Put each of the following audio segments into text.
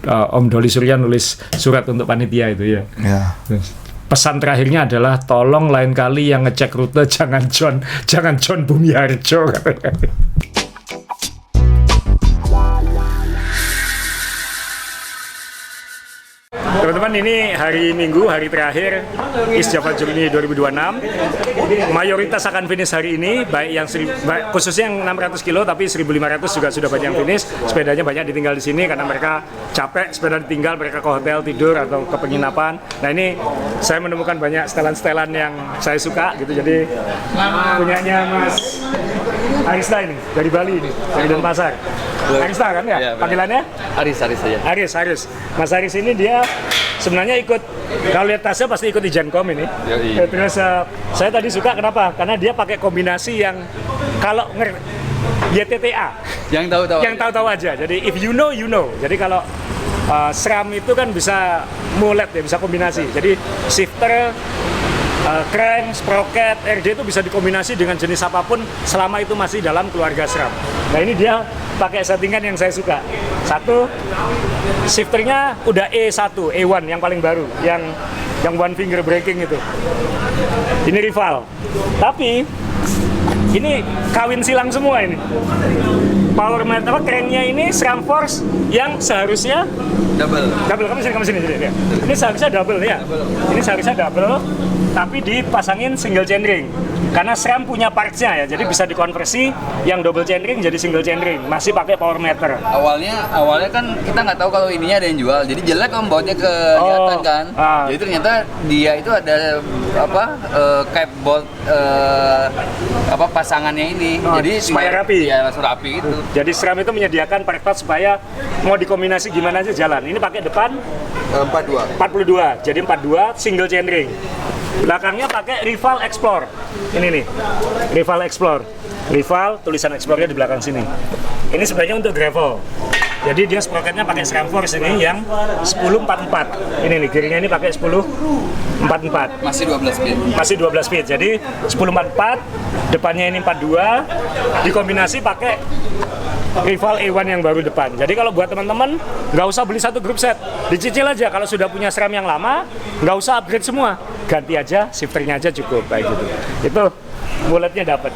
Om Doli Surya nulis surat untuk panitia itu ya. Pesan terakhirnya adalah tolong lain kali yang ngecek rute jangan John Bumiharjo katanya. Teman-teman, ini hari Minggu, hari terakhir East Java Journey 2026. Mayoritas akan finish hari ini, baik yang khususnya yang 600 kilo, tapi 1.500 juga sudah banyak yang finish. Sepedanya banyak ditinggal di sini karena mereka capek, sepeda ditinggal, mereka ke hotel tidur atau ke penginapan. Nah, ini saya menemukan banyak setelan-setelan yang saya suka gitu. Jadi punyanya Mas Arista ini dari Bali ini, dari Denpasar. Arista kan ya? Panggilannya? Aris saja. Aris. Mas Aris ini dia sebenarnya ikut, kalau lihat tasnya pasti ikut di Genkom ini. Terus saya tadi suka kenapa? Karena dia pakai kombinasi yang kalau YTTA. Yang tahu aja. Jadi if you know, you know. Jadi kalau SRAM itu kan bisa mulet ya, bisa kombinasi. Jadi shifter, crank, sprocket, RJ itu bisa dikombinasi dengan jenis apapun selama itu masih dalam keluarga SRAM. Nah, ini dia pakai settingan yang saya suka. Satu, shifternya udah E1 yang paling baru, yang one finger braking itu. Ini rival. Tapi ini kawin silang semua ini. Power meter cranknya ini SRAM Force yang seharusnya double. Kamu sini. Ini seharusnya double ya. Ini seharusnya double, tapi dipasangin single chainring. Karena SRAM punya parts-nya ya, jadi bisa dikonversi yang double chainring jadi single chainring, masih pakai power meter. Awalnya kan kita nggak tahu kalau ininya ada yang jual, jadi jelek om bautnya kelihatan kan. Jadi ternyata dia itu ada cap bolt pasangannya ini. Jadi supaya rapi. Ya, langsung rapi itu. Jadi SRAM itu menyediakan part supaya mau dikombinasi gimana aja jalan. Ini pakai depan 42, jadi 42 single chainring. Belakangnya pakai Rival Explore. Ini nih, Rival Explore. Rival, tulisan Explore-nya di belakang sini. Ini sebenarnya untuk gravel. Jadi dia sprocketnya pakai SRAM Force ini yang 1044. Ini nih, gearnya ini pakai 1044. Masih 12 speed. Jadi 1044, depannya ini 42, dikombinasi pakai Rival A1 yang baru depan. Jadi kalau buat teman-teman, nggak usah beli satu grup set, dicicil aja. Kalau sudah punya SRAM yang lama, nggak usah upgrade semua, ganti aja, shifternya aja cukup, kayak gitu. Itu buletnya dapat.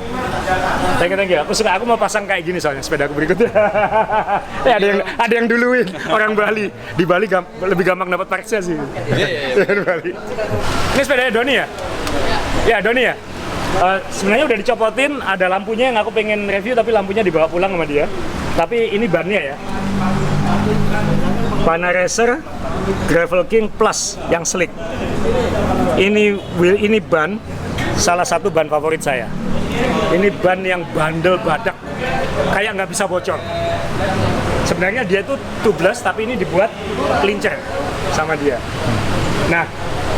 Thank you. Aku mau pasang kayak gini soalnya sepeda aku berikutnya. Ada yang duluin orang Bali. Di Bali lebih gampang dapat partsnya sih. Bali. Ini sepedanya Doni ya? Ya Doni ya. Sebenarnya udah dicopotin, ada lampunya yang aku pengen review tapi lampunya dibawa pulang sama dia. Tapi ini bannya ya. Pana Racer Gravel King Plus yang slick. Ini ban salah satu ban favorit saya. Ini ban yang bandel badak, kayak nggak bisa bocor. Sebenarnya dia itu tubeless tapi ini dibuat clincher sama dia. Nah,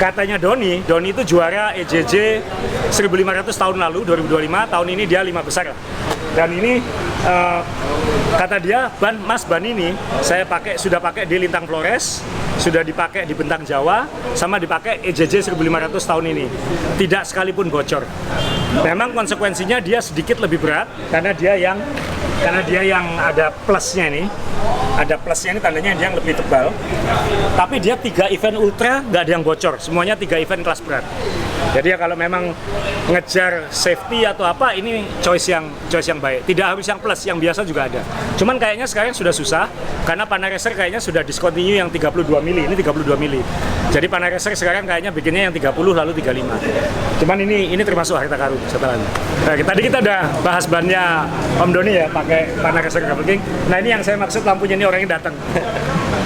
katanya Doni itu juara EJJ 1.500 tahun lalu, 2025, tahun ini dia 5 besar lah. Dan ini kata dia ban ini saya sudah pakai di Lintang Flores, sudah dipakai di Bentang Jawa, sama dipakai EJJ 1.500 tahun ini. Tidak sekalipun bocor. Memang konsekuensinya dia sedikit lebih berat karena dia yang ada plusnya ini. Ada plusnya ini tandanya dia yang lebih tebal. Tapi dia 3 event ultra nggak ada yang bocor. Semuanya 3 event kelas berat. Jadi ya kalau memang ngejar safety atau apa, ini choice yang baik. Tidak harus yang plus, yang biasa juga ada. Cuman kayaknya sekarang sudah susah karena Pana Racer kayaknya sudah discontinue yang 32 mili. Ini 32 mili. Jadi Pana Racer sekarang kayaknya bikinnya yang 30 lalu 35. Cuman ini termasuk harta karun setelahnya. Nah, tadi kita udah bahas bannya Om Doni ya, pakai Pana Racer Gravel King. Nah, ini yang saya maksud, lampunya ini orangnya datang.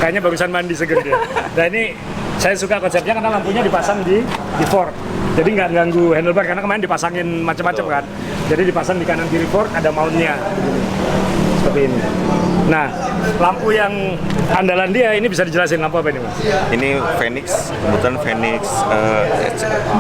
Kayaknya barusan mandi seger dia. Nah, ini saya suka konsepnya karena lampunya dipasang di fork. Jadi nggak ganggu handlebar karena kemarin dipasangin macam-macam kan. Jadi dipasang di kanan kiri fork, ada mountnya. Seperti ini. Nah, lampu yang andalan dia ini bisa dijelasin lampu apa ini, Mas? Ini Phoenix, kebetulan Phoenix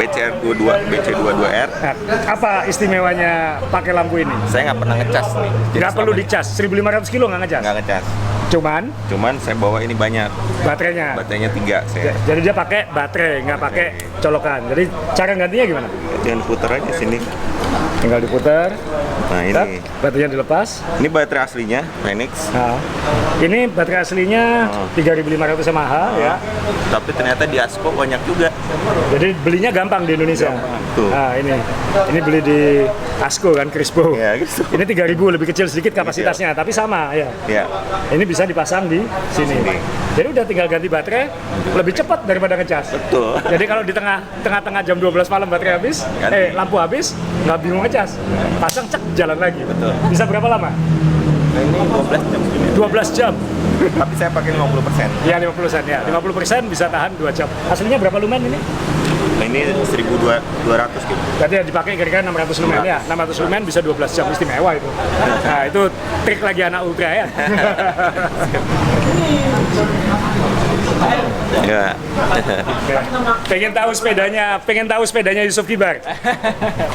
BC22R. Nah, apa istimewanya pakai lampu ini? Saya nggak pernah ngecas nih. Nggak perlu dicas, 1.500 kilo nggak ngecas? Nggak ngecas. Cuman saya bawa ini banyak. Baterainya 3 saya. Jadi dia pakai baterai, nggak pakai colokan. Jadi cara gantinya gimana? Jangan putar aja sini. Tinggal diputar. Nah ini, Baterainya dilepas. ini baterai aslinya Phoenix. Nah, ini baterai aslinya 3.500 mAh ya. Tapi ternyata di Asko banyak juga. Jadi belinya gampang di Indonesia. Tuh. Nah, ini beli di Asko kan, Crispo. Ya gitu. Ini 3.000 lebih kecil sedikit kapasitasnya, tapi sama ya. Ya. Ini bisa dipasang di sini. Jadi udah tinggal ganti baterai, lebih cepat daripada ngecas. Betul. Jadi kalau di tengah-tengah jam 12 malam baterai habis, Ganti. lampu habis, nggak bingung ngecas. Pasang cek jalan lagi. Betul. Bisa berapa lama? Nah, ini 12 jam segini. 12 jam. Tapi saya pakai 50%. Ya 50% ya. 50% bisa tahan 2 jam. Aslinya berapa lumen ini? Nah, ini 1.200 gitu. Berarti yang dipakai kira-kira 600 lumen ya. 600 lumen bisa 12 jam, istimewa itu. Nah, itu trik lagi anak ultra ya. Ya. pengen tahu sepedanya Yusuf Kibar.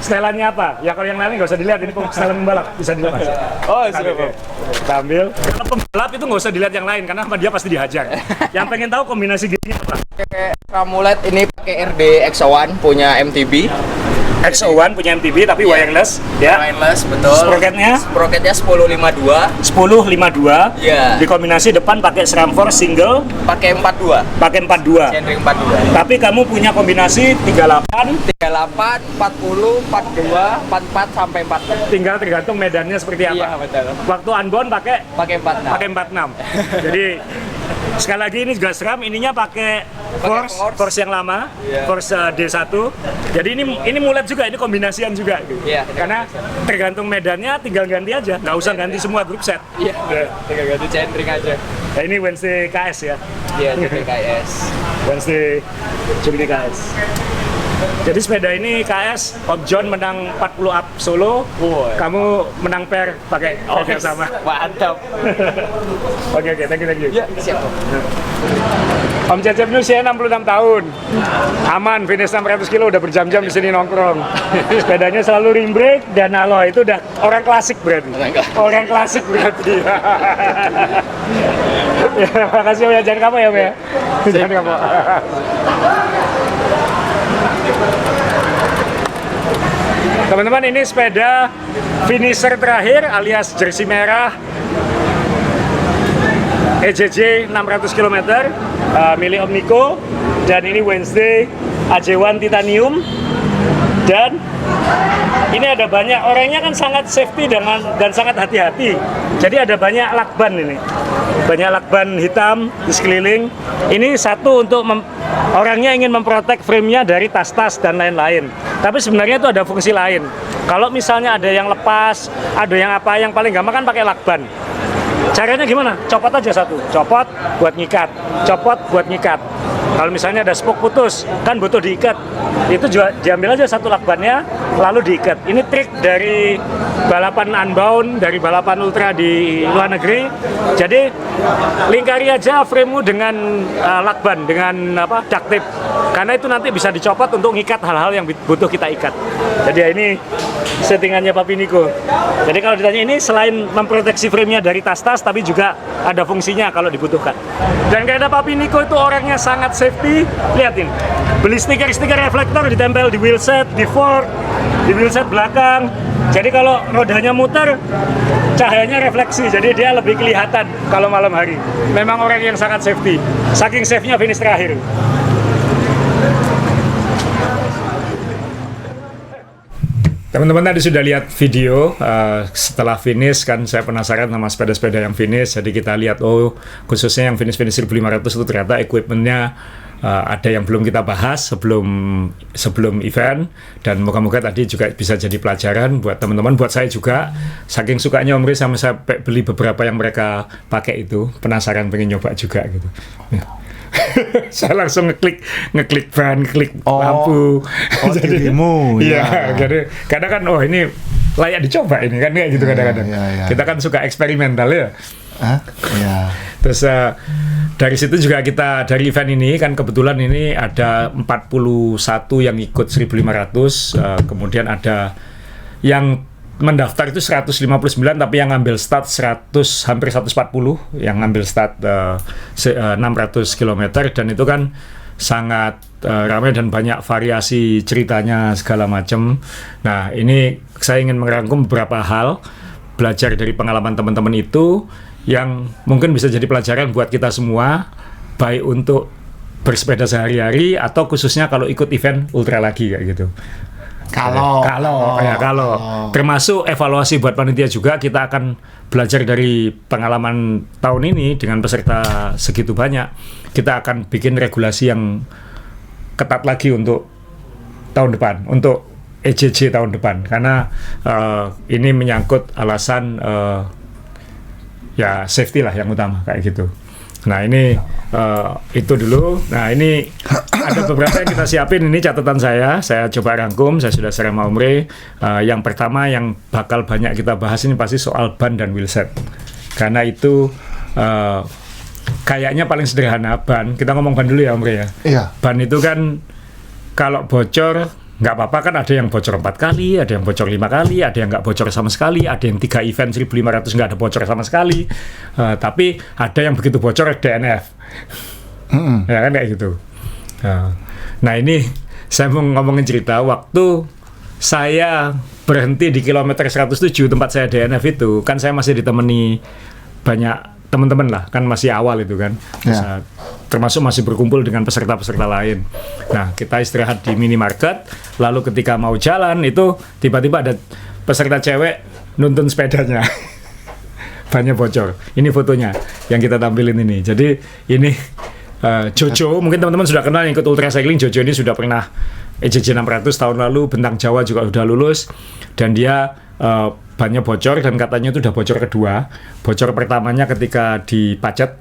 Setelannya apa? Ya kalau yang lain nggak usah dilihat, ini setelan pembalap bisa dilihat Mas. Oh, sudah, Bang. Kita ambil. Kalau pembalap itu nggak usah dilihat yang lain karena sama dia pasti dihajar. Yang pengen tahu kombinasi gini apa? Pakai Ramulet ini pakai RD X1 punya MTB. X01 punya MTB tapi wireless ya. Wireless, betul. Sprocketnya? Sprocketnya 1052. 1052. Iya. Dikombinasi depan pakai SRAM Force single, Pakai 42. pakai 42. Chainring 42. Tapi kamu punya kombinasi 38, 38, 40, 42, 44 sampai 46. tinggal tergantung medannya seperti apa. Iya, betul. Waktu unbound pakai Pakai 46. pakai 46. Jadi sekali lagi ini juga SRAM, ininya pakai Force, Force yang lama, Iya. Force D1. Jadi ini mulet juga, ini kombinasian juga. Gitu. Iya, Karena tergantung medannya tinggal ganti aja, nggak usah ganti semua grup set. Iya, tinggal ganti chainring aja. Nah, ini Wednesday KS ya, Iya, TPKS. Wednesday Jumni KS. Jadi sepeda ini KS, Om John menang 40 up solo, Wow. kamu menang pair pakai pair sama. Mantap. Oke, thank you. Ya, siap. Om Cecep ini usia 66 tahun. Aman, finish 600 kilo udah berjam-jam di sini nongkrong. Sepedanya selalu rim brake dan alloy, itu udah orang klasik berarti. Orang klasik berarti. Ya, makasih Om ya, jangan kapok ya Om ya. Jangan kapok. Teman-teman, ini sepeda finisher terakhir alias jersey merah EJJ 600 km milik Om Niko, dan ini Wednesday AJ1 Titanium. Dan ini ada banyak, orangnya kan sangat safety dan sangat hati-hati. Jadi ada banyak lakban ini, banyak lakban hitam di sekeliling. Ini satu untuk orangnya ingin memprotek frame-nya dari tas-tas dan lain-lain. Tapi sebenarnya itu ada fungsi lain. Kalau misalnya ada yang lepas, ada yang apa, yang paling gampang kan pakai lakban. Caranya gimana? Copot aja satu, copot buat ngikat, copot buat ngikat. Kalau misalnya ada spok putus, kan butuh diikat. Itu juga diambil aja satu lakbannya, lalu diikat. Ini trik dari balapan unbound, dari balapan ultra di luar negeri. Jadi lingkari aja frame-mu dengan lakban, dengan duct tape. Karena itu nanti bisa dicopot untuk ngikat hal-hal yang butuh kita ikat. Jadi ya ini settingannya Papi Niko. Jadi kalau ditanya, ini selain memproteksi frame-nya dari tas-tas, tapi juga ada fungsinya kalau dibutuhkan. Dan karena Papi Niko itu orangnya sangat safety, lihatin. Beli stiker-stiker reflektor ditempel di wheelset, di fork, di wheelset belakang. Jadi kalau rodanya muter, cahayanya refleksi, jadi dia lebih kelihatan kalau malam hari. Memang orang yang sangat safety. Saking safe-nya finish terakhir. Teman-teman tadi sudah lihat video setelah finish, kan saya penasaran sama sepeda-sepeda yang finish. Jadi kita lihat, khususnya yang finish 1500 itu ternyata equipmentnya ada yang belum kita bahas sebelum event. Dan moga-moga tadi juga bisa jadi pelajaran buat teman-teman, buat saya juga. Saking sukanya Om Riz, sama saya beli beberapa yang mereka pakai itu, penasaran pengen nyoba juga gitu. Saya langsung ngeklik ban, klik lampu. Dirimu. Iya, jadi kadang kan ini layak dicoba ini kan, kayak gitu kadang-kadang. Kita kan suka eksperimental ya. Iya. Terus dari situ juga kita, dari event ini kan kebetulan ini ada 41 yang ikut 1.500, kemudian ada yang mendaftar itu 159, tapi yang ngambil start hampir 140 yang ngambil start 600 km, dan itu kan sangat ramai dan banyak variasi ceritanya segala macam. Nah, ini saya ingin merangkum beberapa hal, belajar dari pengalaman teman-teman itu yang mungkin bisa jadi pelajaran buat kita semua, baik untuk bersepeda sehari-hari atau khususnya kalau ikut event ultra lagi kayak gitu. Kalau termasuk evaluasi buat panitia juga, kita akan belajar dari pengalaman tahun ini dengan peserta segitu banyak. Kita akan bikin regulasi yang ketat lagi untuk tahun depan, untuk EJJ tahun depan, karena ini menyangkut alasan ya safety lah yang utama kayak gitu. Nah ini itu dulu. Nah ini ada beberapa yang kita siapin, ini catatan saya coba rangkum, saya sudah share sama Omre. Yang pertama yang bakal banyak kita bahas ini pasti soal ban dan wheelset, karena itu kayaknya paling sederhana. Ban, kita ngomong ban dulu ya Omre ya. Iya. Ban itu kan kalau bocor nggak apa-apa, kan ada yang bocor 4 kali, ada yang bocor 5 kali, ada yang nggak bocor sama sekali, ada yang 3 event 1.500 nggak ada bocor sama sekali, tapi ada yang begitu bocor DNF. Ya kan kayak gitu. Nah ini saya mau ngomongin cerita waktu saya berhenti di kilometer 107 tempat saya DNF itu, kan saya masih ditemani banyak teman-teman lah, kan masih awal itu kan, termasuk masih berkumpul dengan peserta-peserta lain. Nah kita istirahat di minimarket, lalu ketika mau jalan itu tiba-tiba ada peserta cewek nuntun sepedanya, bannya bocor. Ini fotonya yang kita tampilin ini. Jadi ini Jojo, mungkin teman-teman sudah kenal yang ikut ultra cycling. Jojo ini sudah pernah EJJ 600 tahun lalu, Bentang Jawa juga sudah lulus, dan dia bannya bocor, dan katanya itu udah bocor kedua. Bocor pertamanya ketika di Pacet,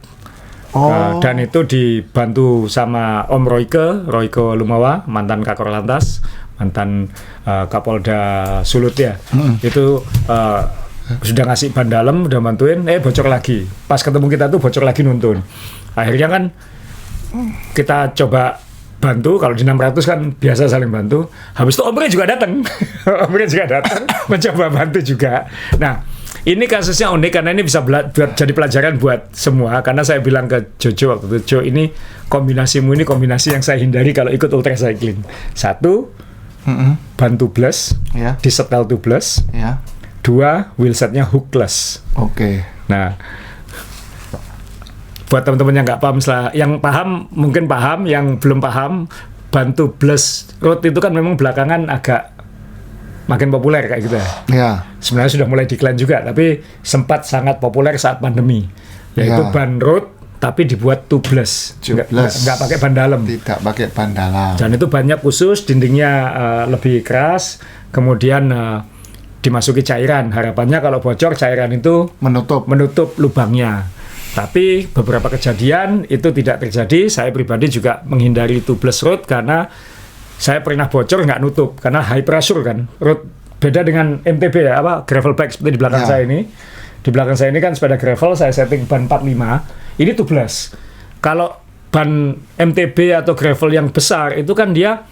dan itu dibantu sama Om Royke Lumawa, mantan Kakor Lantas, mantan Kapolda Sulut ya. Itu sudah ngasih ban dalam, udah bantuin, bocor lagi. Pas ketemu kita tuh bocor lagi nuntun. Akhirnya kan kita coba bantu, kalau di 600 kan biasa saling bantu. Habis itu Omre juga datang. Omre juga datang mencoba bantu juga. Nah, ini kasusnya unik karena ini bisa jadi pelajaran buat semua, karena saya bilang ke Jojo waktu itu, Jo, ini kombinasimu ini kombinasi yang saya hindari kalau ikut ultra cycling. Satu, ban tubeless, disetel tubeless. Dua, wheelsetnya hookless. Nah, buat teman-teman yang nggak paham, yang paham mungkin paham, yang belum paham, ban tubeless road itu kan memang belakangan agak makin populer kayak gitu ya. Sebenarnya sudah mulai decline juga, tapi sempat sangat populer saat pandemi, yaitu ban road tapi dibuat tubeless, nggak pakai ban dalam. Tidak pakai ban dalam. Dan itu bannya khusus, dindingnya lebih keras, kemudian dimasuki cairan. Harapannya kalau bocor cairan itu menutup lubangnya. Tapi beberapa kejadian itu tidak terjadi. Saya pribadi juga menghindari tubeless road karena saya pernah bocor nggak nutup, karena high pressure kan road. Beda dengan MTB ya, gravel bike seperti di belakang saya ini. Di belakang saya ini kan sepeda gravel, saya setting ban 45. Ini tubeless. Kalau ban MTB atau gravel yang besar itu kan dia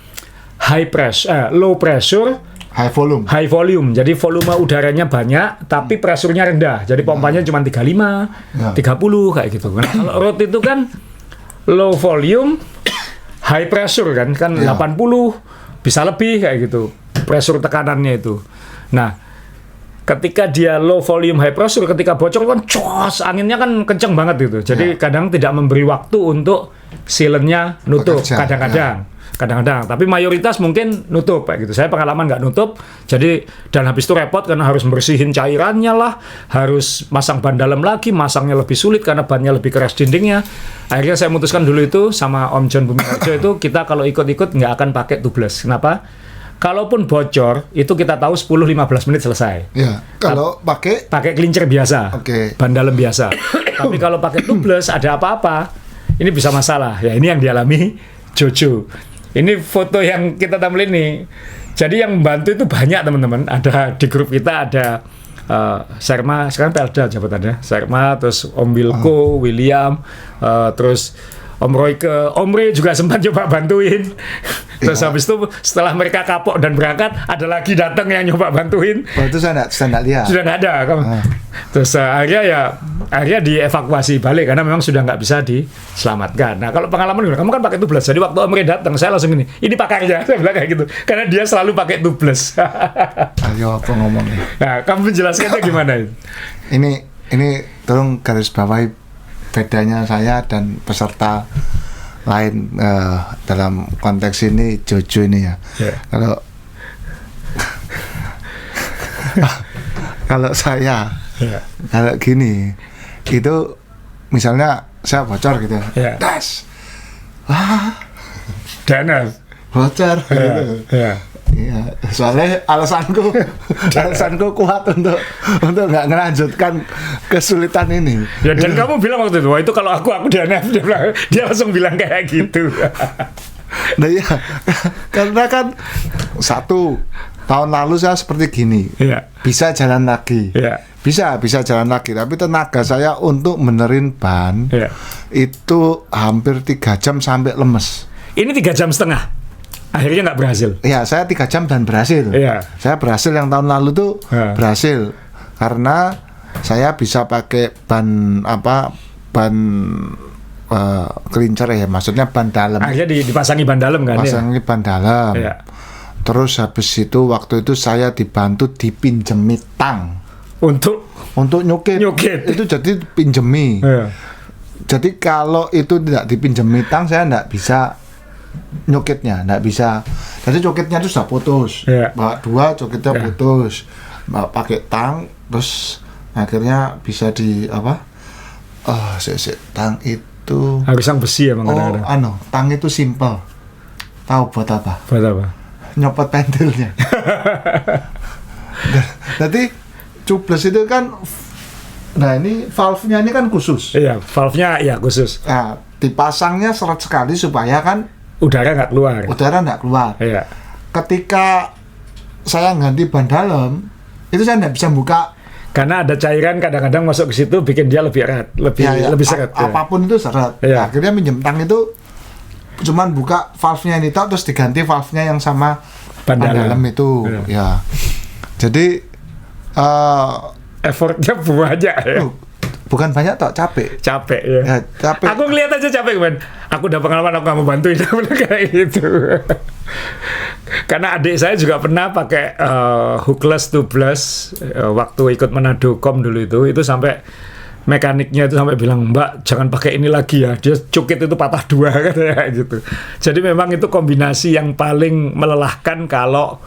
low pressure, high volume. Jadi volume udaranya banyak tapi pressure-nya rendah. Jadi pompanya cuma 35, 30 kayak gitu. Nah, kalau road itu kan low volume, high pressure kan 80 bisa lebih kayak gitu. Pressure tekanannya itu. Nah, ketika dia low volume high pressure, ketika bocor kan anginnya kan kenceng banget gitu. Jadi kadang tidak memberi waktu untuk sealant-nya nutup kadang-kadang. Tapi mayoritas mungkin nutup kayak gitu. Saya pengalaman nggak nutup, jadi dan habis itu repot karena harus bersihin cairannya lah, harus masang ban dalam lagi, masangnya lebih sulit karena bannya lebih keras dindingnya. Akhirnya saya memutuskan dulu itu sama Om John Bumiharjo itu, kita kalau ikut-ikut nggak akan pakai tubeless. Kenapa? Kalaupun bocor itu kita tahu 10-15 menit selesai. Kalau pakai clincher biasa, ban dalam biasa. Tapi kalau pakai tubeless ada apa-apa, ini bisa masalah. Ya ini yang dialami Jojo. Ini foto yang kita tampilin nih. Jadi yang membantu itu banyak teman-teman. Ada di grup kita ada Serma, sekarang Pelda jabatannya. Serma, terus Om Wilko, William, terus Om Roy juga sempat coba bantuin. Terus habis itu setelah mereka kapok dan berangkat, ada lagi datang yang nyoba bantuin. Oh, itu saya nggak lihat. Sudah nggak ada. Terus akhirnya dievakuasi balik karena memang sudah nggak bisa diselamatkan. Nah kalau pengalaman kamu kan pakai tubeless. Jadi waktu Om Roy datang, saya langsung ini pakarnya. Saya bilang kayak gitu. Karena dia selalu pakai tubeless. Ayo apa ngomongnya? Nah kamu menjelaskannya gimana? Ini tolong garis bawahi bedanya saya dan peserta lain dalam konteks ini Jojo ini ya. Kalau saya kalau gini itu misalnya saya bocor gitu das dana bocor gitu. Iya, soalnya alasanku kuat untuk nggak melanjutkan kesulitan ini. Ya, dan kamu bilang waktu itu, wah itu kalau aku DNF, dia langsung bilang kayak gitu. Nah ya, karena kan 1 tahun lalu saya seperti gini, bisa jalan lagi, bisa jalan lagi, tapi tenaga saya untuk benerin ban itu hampir 3 jam sampai lemes. Ini 3,5 jam. Akhirnya nggak berhasil. Ya, saya 3 jam dan berhasil. Saya berhasil yang tahun lalu tuh berhasil karena saya bisa pakai ban kelincer ya, maksudnya ban dalam. Akhirnya dipasangi ban dalam kan? Pasangi ban dalam. Terus habis itu waktu itu saya dibantu dipinjemi tang untuk nyukit. Itu jadi pinjemi. Jadi kalau itu tidak dipinjemi tang, saya nggak bisa nyukitnya, nggak bisa. Jadi cukitnya itu sudah putus, bawa 2 cukitnya putus, bawa pakai tang, terus akhirnya bisa di tang itu harus yang besi ya kadang-kadang. Tang itu simple, tahu buat apa? Nyopot pentilnya. Jadi tubeless itu kan, nah ini valve-nya ini kan khusus. Iya, valve-nya ya khusus. Nah, dipasangnya seret sekali supaya kan udara nggak keluar. Iya. Ketika saya ganti ban dalam, itu saya nggak bisa buka karena ada cairan kadang-kadang masuk ke situ bikin dia lebih erat, lebih seret. Apapun itu seret. Nah, akhirnya minjem tang itu cuman buka valve-nya ini terus diganti valve-nya yang sama ban dalam itu. Ya. Jadi effortnya banyak ya. Bukan banyak tok, capek ya. Capek. Aku ngeliat aja capek men. Aku udah pengalaman, aku nggak mau bantuin kayak gitu. Karena adik saya juga pernah pakai hookless tubeless waktu ikut Manado.com dulu itu sampai mekaniknya itu sampai bilang, Mbak jangan pakai ini lagi ya, dia cukit itu patah 2 katanya gitu. Jadi memang itu kombinasi yang paling melelahkan kalau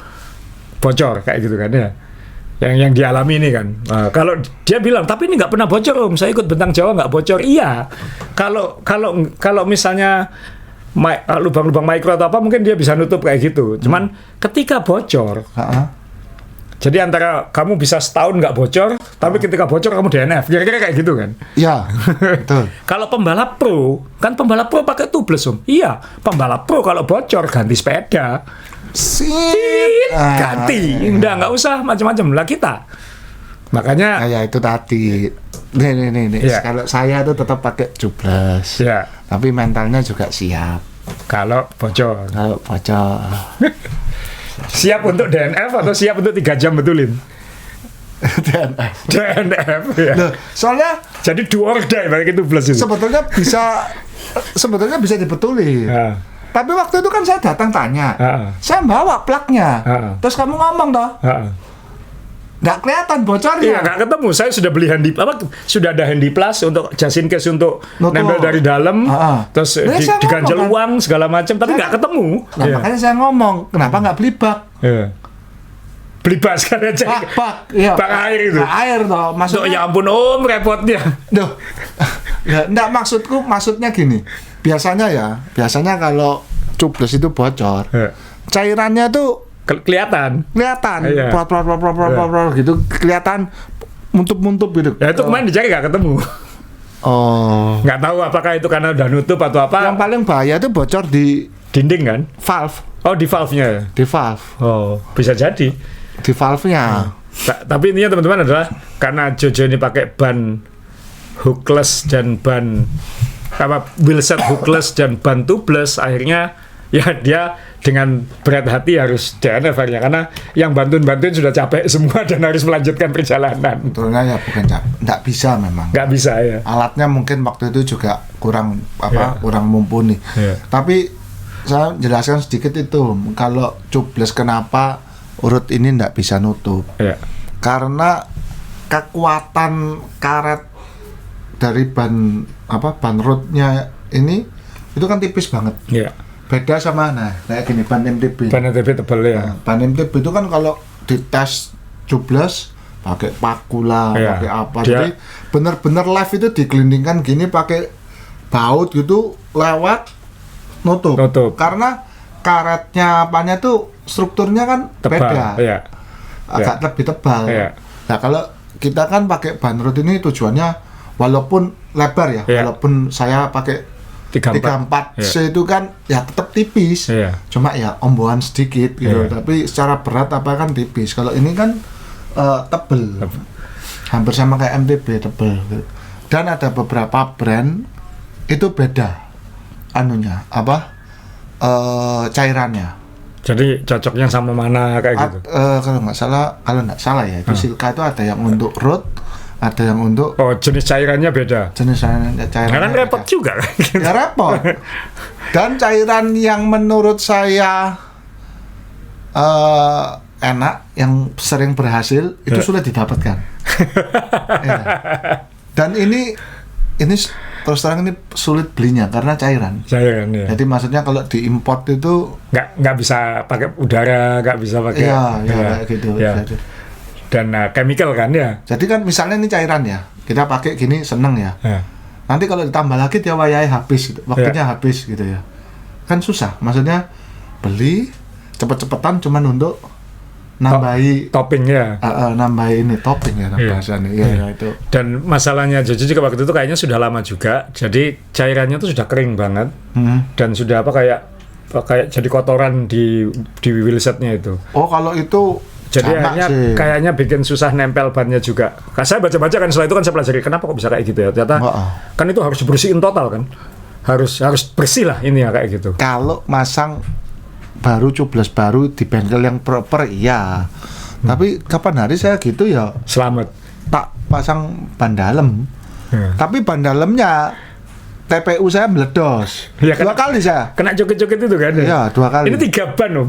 bocor kayak gitu kan ya. Yang dialami ini kan, kalau dia bilang tapi ini nggak pernah bocor Om, saya ikut Bentang Jawa nggak bocor. Iya, kalau misalnya lubang-lubang mikro atau apa mungkin dia bisa nutup kayak gitu. Cuman ketika bocor, jadi antara kamu bisa setahun nggak bocor, tapi ketika bocor kamu DNF, kira-kira kayak gitu kan? Iya, betul. Kalau pembalap pro pakai tubeless Om. Iya, pembalap pro kalau bocor ganti sepeda. Ganti, nggak usah macam-macam lah kita. Makanya ya itu tadi. Nih. Kalau saya tuh tetap pakai tubeless. Tapi mentalnya juga siap. Kalau bocor. Siap untuk DNF atau siap untuk 3 jam betulin? DNF ya. Loh, soalnya jadi do or die pakai tubeless itu. Sebetulnya bisa dibetulin. Tapi waktu itu kan saya datang tanya, saya bawa plaknya, terus kamu ngomong toh, nggak kelihatan bocornya. Iya, nggak ketemu. Saya sudah beli sudah ada handy plus untuk just in case untuk nempel dari dalam, terus diganjel uang segala macam, tapi nggak ketemu. Nah, makanya saya ngomong, kenapa nggak beli bak? Beli bak sekali aja. Bak air itu. Bak air toh, maksudnya. Ya ampun Om, repotnya. Nggak maksudnya gini. Biasanya kalau tubeless itu bocor, cairannya tuh kelihatan, gitu, kelihatan muntup gitu. Ya itu kemarin dicari nggak ketemu. Nggak tahu apakah itu karena udah nutup atau apa. Yang paling bahaya itu bocor di dinding kan? Valve. Oh, di valve-nya. Di valve. Oh, bisa jadi. Di valve-nya. Tapi intinya teman-teman adalah karena Jojo ini pakai ban hookless dan ban wheelset hookless dan ban tubeless, akhirnya ya dia dengan berat hati harus DNF akhirnya, karena yang bantuin sudah capek semua dan harus melanjutkan perjalanan. Betulnya ya bukan nggak bisa memang. Nggak bisa ya. Alatnya mungkin waktu itu juga kurang kurang mumpuni. Tapi saya jelaskan sedikit itu, kalau tubeless kenapa urut ini nggak bisa nutup? Karena kekuatan karet dari ban rodnya ini itu kan tipis banget. Beda sama kayak gini ban MTB. Ban MTB tebal ya. Nah, ban MTB itu kan kalau dites tubeless pakai paku lah, pakai apa. Jadi benar-benar live itu digelindingkan gini pakai baut gitu lewat nutup. Karena karetnya apanya tuh strukturnya kan beda. Agak lebih tebal. Nah, kalau kita kan pakai ban rod ini tujuannya walaupun lebar walaupun saya pakai 34C itu kan ya tetap tipis, cuma ya ombohan sedikit gitu, tapi secara berat apa kan tipis. Kalau ini kan tebel, hampir sama kayak MTB, tebel gitu. Dan ada beberapa brand itu beda anunya cairannya. Jadi cocoknya sama mana kayak gitu? Kalau nggak salah ya itu Silka itu ada yang untuk road, ada yang untuk jenis cairannya beda. Jenis cairannya kan repot juga kan? Ya repot. Dan cairan yang menurut saya enak, yang sering berhasil itu sulit didapatkan. Dan ini terus terang ini sulit belinya karena cairan. Jadi maksudnya kalau diimport itu nggak bisa pakai udara, nggak bisa pakai. Kayak gitu. Dan chemical kan ya. Jadi kan misalnya ini cairan ya, kita pakai gini seneng ya. Nanti kalau ditambah lagi dia wayai habis, gitu. Waktunya habis gitu ya. Kan susah. Maksudnya beli cepet-cepetan cuman untuk nambahi topping ya. Nambahi ini topping ya bahasanya. Itu. Dan masalahnya Jojo juga waktu itu kayaknya sudah lama juga. Jadi cairannya tuh sudah kering banget. Dan sudah kayak jadi kotoran di wheelsetnya itu. Oh, kalau itu jadi kayaknya bikin susah nempel bannya juga. Saya baca-baca kan setelah itu kan saya pelajari kenapa kok bisa kayak gitu ya. Ternyata kan itu harus dibersihin total kan. Harus bersih lah ini ya kayak gitu. Kalau masang tubeless baru di bengkel yang proper iya. Tapi kapan hari saya gitu ya selamat. Tak pasang ban dalam. Tapi ban dalamnya TPU saya meledos. Dua kali saya. Kena joget-joget itu kan. Iya, 2 kali. Ini 3 ban Om.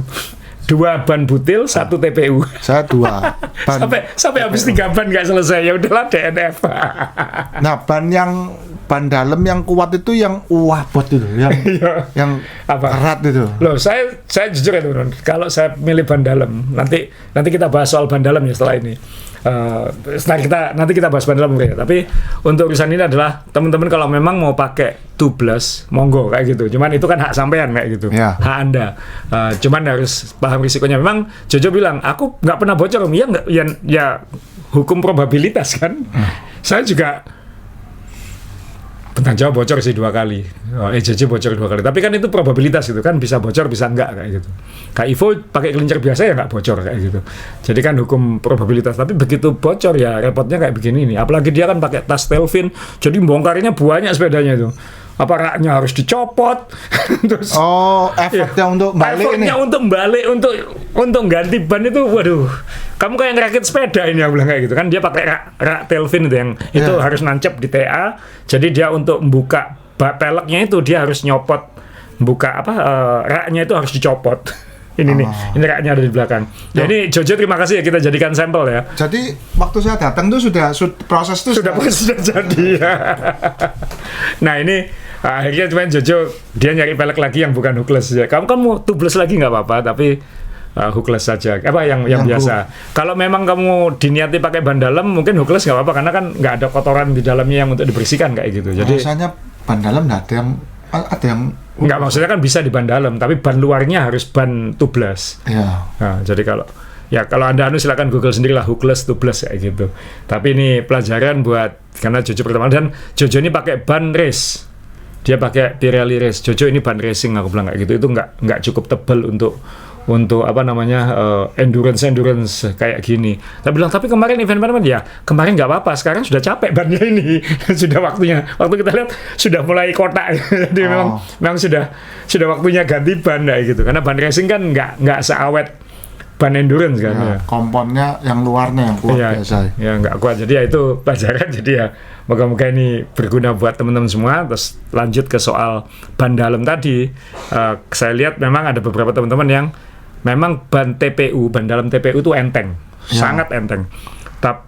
2 ban butil, 1 TPU. Saya 2 ban. sampai habis 3 ban nggak selesai, ya udahlah DNF. Nah, ban dalam yang kuat itu yang bot itu, yang erat itu. Loh, saya jujur ya teman-teman, kalau saya milih ban dalam, nanti kita bahas soal ban dalam ya setelah ini. Nanti kita bahas ban dalam ya. Tapi untuk urusan ini adalah teman-teman kalau memang mau pakai tubeless, monggo kayak gitu. Cuman itu kan hak sampean kayak gitu, hak Anda. Cuman harus paham risikonya. Memang Jojo bilang, aku nggak pernah bocor, ya hukum probabilitas kan. Saya juga Bentang Jawa bocor sih 2 kali. EJJ bocor 2 kali. Tapi kan itu probabilitas gitu kan, bisa bocor bisa enggak kayak gitu. Kayak Ivo pakai kelincer biasa ya enggak bocor kayak gitu. Jadi kan hukum probabilitas. Tapi begitu bocor ya repotnya kayak begini nih. Apalagi dia kan pakai tas Telvin, jadi bongkarnya banyak sepedanya itu. Apa raknya harus dicopot. Terus efeknya untuk balik ini. Efeknya untuk balik untuk ganti ban itu, waduh. Kamu kayak ngerakit sepeda ini, aku bilang kayak gitu kan. Dia pakai rak Telvin itu yang itu harus nancep di TA. Jadi dia untuk membuka peleknya itu dia harus nyopot, buka raknya itu harus dicopot. Ini raknya ada di belakang. Jadi Jojo terima kasih ya, kita jadikan sampel ya. Jadi waktu saya datang tuh proses itu sudah jadi ya. Nah ini akhirnya cuman Jojo dia nyari pelek lagi yang bukan hookless ya. Kamu mau tubeless lagi nggak apa-apa, tapi hookless saja. Yang biasa. Kalau memang kamu diniati pakai ban dalam, mungkin hookless nggak apa-apa karena kan nggak ada kotoran di dalamnya yang untuk dibersihkan kayak gitu. Jadi biasanya ban dalam nggak ada yang nggak, maksudnya kan bisa di ban dalam, tapi ban luarnya harus ban tubeless. Nah, jadi kalau Anda silakan Google sendiri lah hookless tubeless kayak gitu. Tapi ini pelajaran buat, karena Jojo pertama, dan Jojo ini pakai ban race. Dia pakai Pirelli race. Jojo ini ban racing, aku bilang kayak gitu. Itu nggak cukup tebal untuk apa namanya endurance kayak gini. Saya bilang tapi kemarin event ya kemarin nggak apa-apa, sekarang sudah capek bannya ini sudah waktunya. Waktu kita lihat sudah mulai kotak, jadi memang sudah waktunya ganti ban kayak gitu. Karena ban racing kan nggak seawet ban endurance kan. Ya. Komponnya yang luarnya yang kuat biasa. Ya nggak kuat. Jadi ya itu pelajaran. Jadi ya moga-moga ini berguna buat teman-teman semua. Terus lanjut ke soal ban dalam tadi. Saya lihat memang ada beberapa teman-teman yang memang ban dalam TPU itu enteng, sangat enteng. Tapi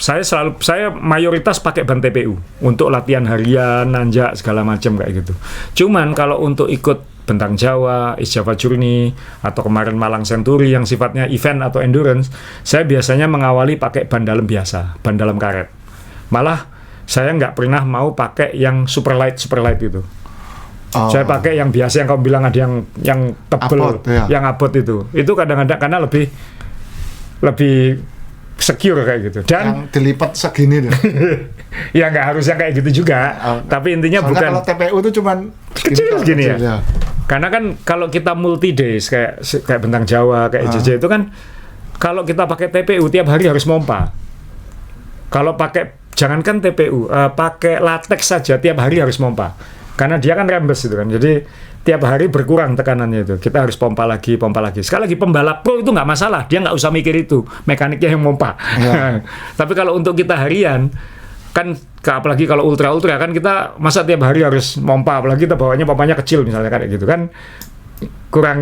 saya mayoritas pakai ban TPU untuk latihan harian, nanjak segala macam kayak gitu. Cuman kalau untuk ikut Bentang Jawa, East Java Journey, atau kemarin Malang Century yang sifatnya event atau endurance, saya biasanya mengawali pakai ban dalam biasa, ban dalam karet. Malah saya nggak pernah mau pakai yang super light itu. Saya pakai yang biasa yang kamu bilang ada yang tebel, yang abot itu. Itu kadang-kadang karena lebih secure kayak gitu. Dan yang dilipat segini tuh. Ya nggak harus yang kayak gitu juga. Tapi intinya soalnya bukan. Kalau TPU itu cuman kecil ya. Karena kan kalau kita multi days kayak Bentang Jawa, kayak JJ itu kan kalau kita pakai TPU tiap hari harus mompa. Kalau jangankan TPU, pakai latex saja tiap hari harus mompa. Karena dia kan rembes itu kan, jadi tiap hari berkurang tekanannya itu. Kita harus pompa lagi. Sekali lagi pembalap pro itu nggak masalah, dia nggak usah mikir itu, mekaniknya yang pompa. Ya. Tapi kalau untuk kita harian, kan apalagi kalau ultra kan kita masa tiap hari harus pompa, apalagi kita bawanya pompanya kecil misalnya kayak gitu kan, kurang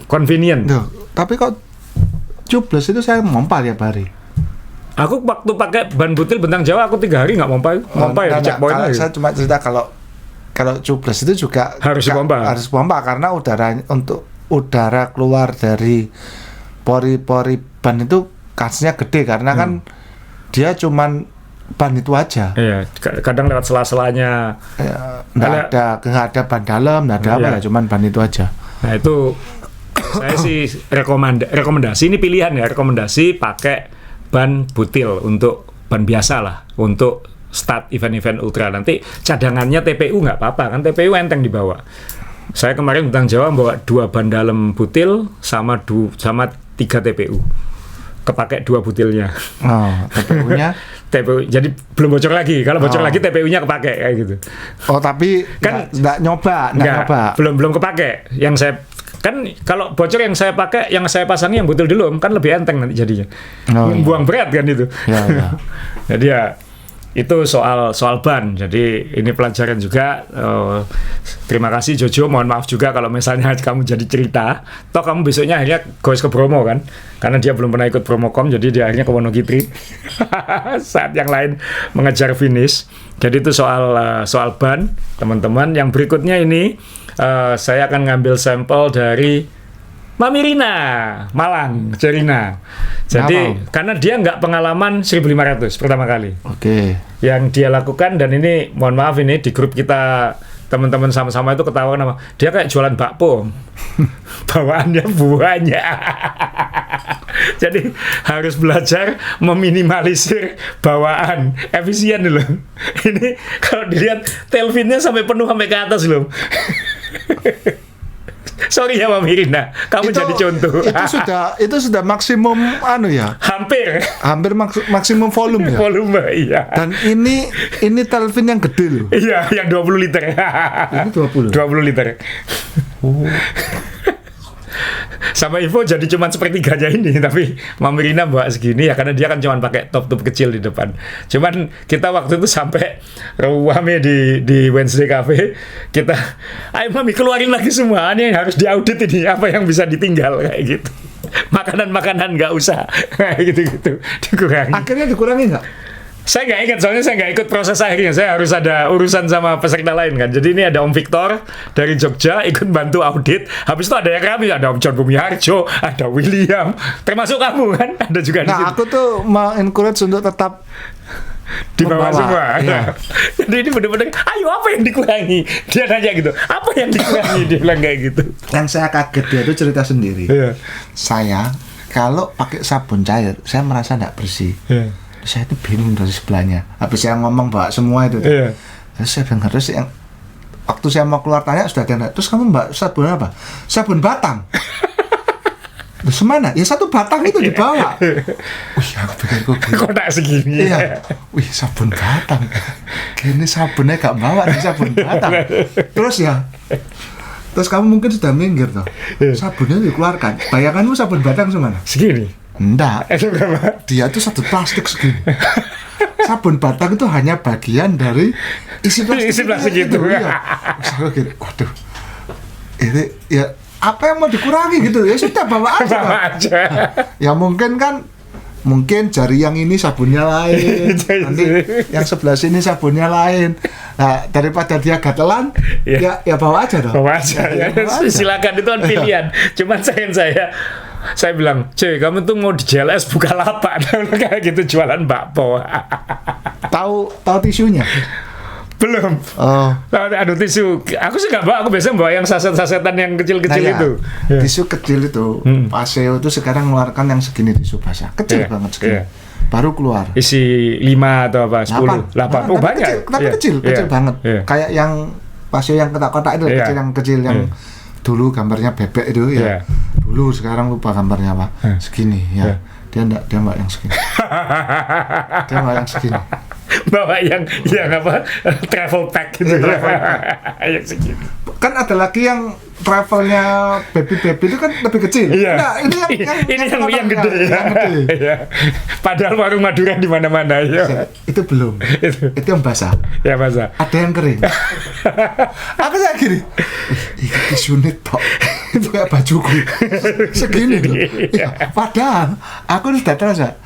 convenient. Duh, tapi kok tubeless itu saya pompa tiap hari. Aku waktu pakai ban butil Bentang Jawa aku 3 hari nggak pompa ya di checkpoint lagi. Saya cuma cerita kalau tubeless itu juga harus pompa karena udara keluar dari pori-pori ban itu kansnya gede karena kan dia cuman ban itu aja. Iya, kadang lewat sela-selanya. Nggak ada ban dalam, nggak ada apa ya, cuman ban itu aja. Nah itu saya sih rekomendasi ini pilihan ya, rekomendasi pakai ban butil untuk ban biasa lah untuk start event-event ultra. Nanti cadangannya TPU nggak apa-apa kan, TPU enteng dibawa. Saya kemarin Bentang Jawa bawa 2 ban dalam butil sama 3 TPU. Kepake 2 butilnya. TPU-nya? TPU, jadi belum bocor lagi. Kalau bocor lagi TPU-nya kepake kayak gitu. Oh tapi kan nggak nyoba. Belum kepake. Yang saya kan kalau bocor yang saya pakai, yang saya pasangi yang butil dulu kan lebih enteng nanti jadinya. Buang berat kan itu. Ya. Jadi ya itu soal ban. Jadi ini pelajaran juga. Terima kasih Jojo, mohon maaf juga kalau misalnya kamu jadi cerita. Toh kamu besoknya akhirnya goes ke Bromo kan, karena dia belum pernah ikut Bromocom, jadi dia akhirnya ke Wonogiri saat yang lain mengejar finish. Jadi itu soal ban, teman-teman. Yang berikutnya ini saya akan ngambil sampel dari Mami Rina, Malang, Cerina. Jadi karena dia nggak pengalaman 1.500 pertama kali. Oke. Yang dia lakukan, dan ini mohon maaf ini di grup kita teman-teman sama-sama itu ketawa nama dia kayak jualan bakpo. Bawaannya banyak. Jadi harus belajar meminimalisir bawaan, efisien loh. Ini kalau dilihat tailfinnya sampai penuh sampai ke atas loh. Sorry ya Mami Rina, kamu jadi contoh. Itu sudah maksimum ya. Hampir maksimum volume ya. Volume iya. Dan ini tailfin yang gede loh. Iya, yang 20 liter. Ini 20 liter. Oh. Sama Ivo jadi cuma sepertiganya ini, tapi Mami Rina bawa segini ya karena dia kan cuma pakai top kecil di depan. Cuman kita waktu itu sampai rame di Wednesday Cafe, kita ayo Mami keluarin lagi semua, ini harus diaudit ini apa yang bisa ditinggal kayak gitu. Makanan nggak usah kayak gitu dikurangi. Akhirnya dikurangi nggak? Saya nggak ingat, soalnya saya nggak ikut proses akhirnya. Saya harus ada urusan sama peserta lain kan. Jadi ini ada Om Victor dari Jogja ikut bantu audit. Habis itu ada yang kami, ada Om John Bumiharjo, ada William, termasuk kamu kan, ada juga di situ. Aku tuh encourage untuk tetap di bawah semua. Iya. Jadi ini benar-benar, ayo apa yang dikurangi? Dia nanya gitu, apa yang dikurangi? Dia bilang kayak gitu. Yang saya kaget dia itu cerita sendiri. Iya. Saya kalau pakai sabun cair, saya merasa tidak bersih. Iya. Saya itu bingung dari sebelahnya. Habis saya ngomong bawa semua itu. Iya. Terus saya dengar, terus yang waktu saya mau keluar tanya sudah ada. Terus kamu mbak sabun apa? Sabun batang. Terus mana? Ya 1 batang itu dibawa. Wih, aku pikir kok Kotak segini. iya. Wih, sabun batang. Gini sabunnya gak bawa nih sabun batang. Terus kamu mungkin sudah minggir toh. Sabunnya dikeluarkan. Bayanganmu sabun batang semana? Segini. Enggak. Itu berapa? Dia tuh satu plastik segini. Sabun batang itu hanya bagian dari isi plastik itu. Iya. Terus aku gitu, waduh. Ini ya apa yang mau dikurangi gitu? Ya sudah bawa aja. Bawa aja. Ya mungkin jari yang ini sabunnya lain, nanti yang sebelah sini sabunnya lain. Nah, daripada dia gatelan, ya bawa aja dong. Bawa aja. Ya, silakan, itu kan pilihan. Cuman saya bilang, "Cuy, kamu tuh mau di JLS Bukalapak kayak gitu jualan bakpo." Tahu tisunya? Belum. Oh. Aduh, tisu. Aku sih nggak bawa. Aku biasanya bawa yang saset-sasetan yang kecil-kecil itu. Tisu kecil itu, Paseo itu sekarang mengeluarkan yang segini tisu basah, kecil banget segini. Baru keluar. Isi 5 atau apa? 10, 8. Oh, banyak. Kecil banget. Kayak yang Paseo yang kotak-kotak itu, kecil yang dulu gambarnya bebek itu ya. Dulu, sekarang lupa gambarnya apa. Segini ya. Dia mbak yang segini. Dia mbak yang segini. Bawa yang apa, travel pack gitu. Yang segini. Kan ada lagi yang travelnya baby itu kan lebih kecil. Iya. Nah, ini yang gede. Iya. Padahal warung Madura di mana-mana ya. Itu belum. Itu yang basah. Ya basah. Ada yang kering. Aku saya gini. Ini sunit tok. Itu kayak bajuku. Segini loh. Ya, padahal aku sudah terasa.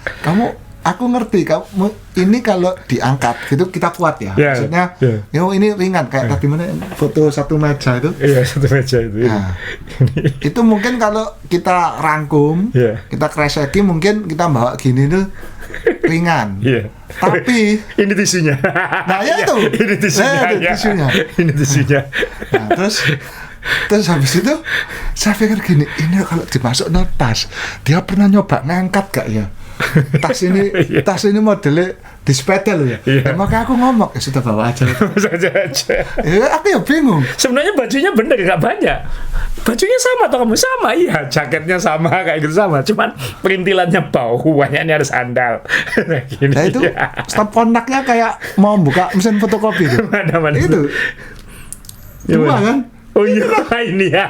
Aku ngerti kamu ini kalau diangkat gitu kita kuat ya. Maksudnya ini ringan kayak tadi mana foto satu meja itu. Iya, satu meja itu. Nah, itu mungkin kalau kita rangkum, kita kreseki mungkin kita bawa gini tuh ringan. Tapi ini tisunya. Nah, ya itu. Ini tisunya. Ini tisunya. Nah, terus habis itu saya pikir gini, ini kalau dimasuk tas, dia pernah nyoba ngangkat gak ya? Tas ini modelnya di sepeda loh ya. Makanya aku ngomong, ya sudah bawa aja. Ya, aku ya bingung. Sebenarnya bajunya bener gak banyak. Bajunya sama atau kamu sama? Iya, jaketnya sama kayak gitu sama. Cuman perintilannya bau, banyaknya ada sandal. Nah itu stop kontaknya kayak mau buka mesin fotokopi itu. Mana itu. Dua kan? Oh iya, ini ya.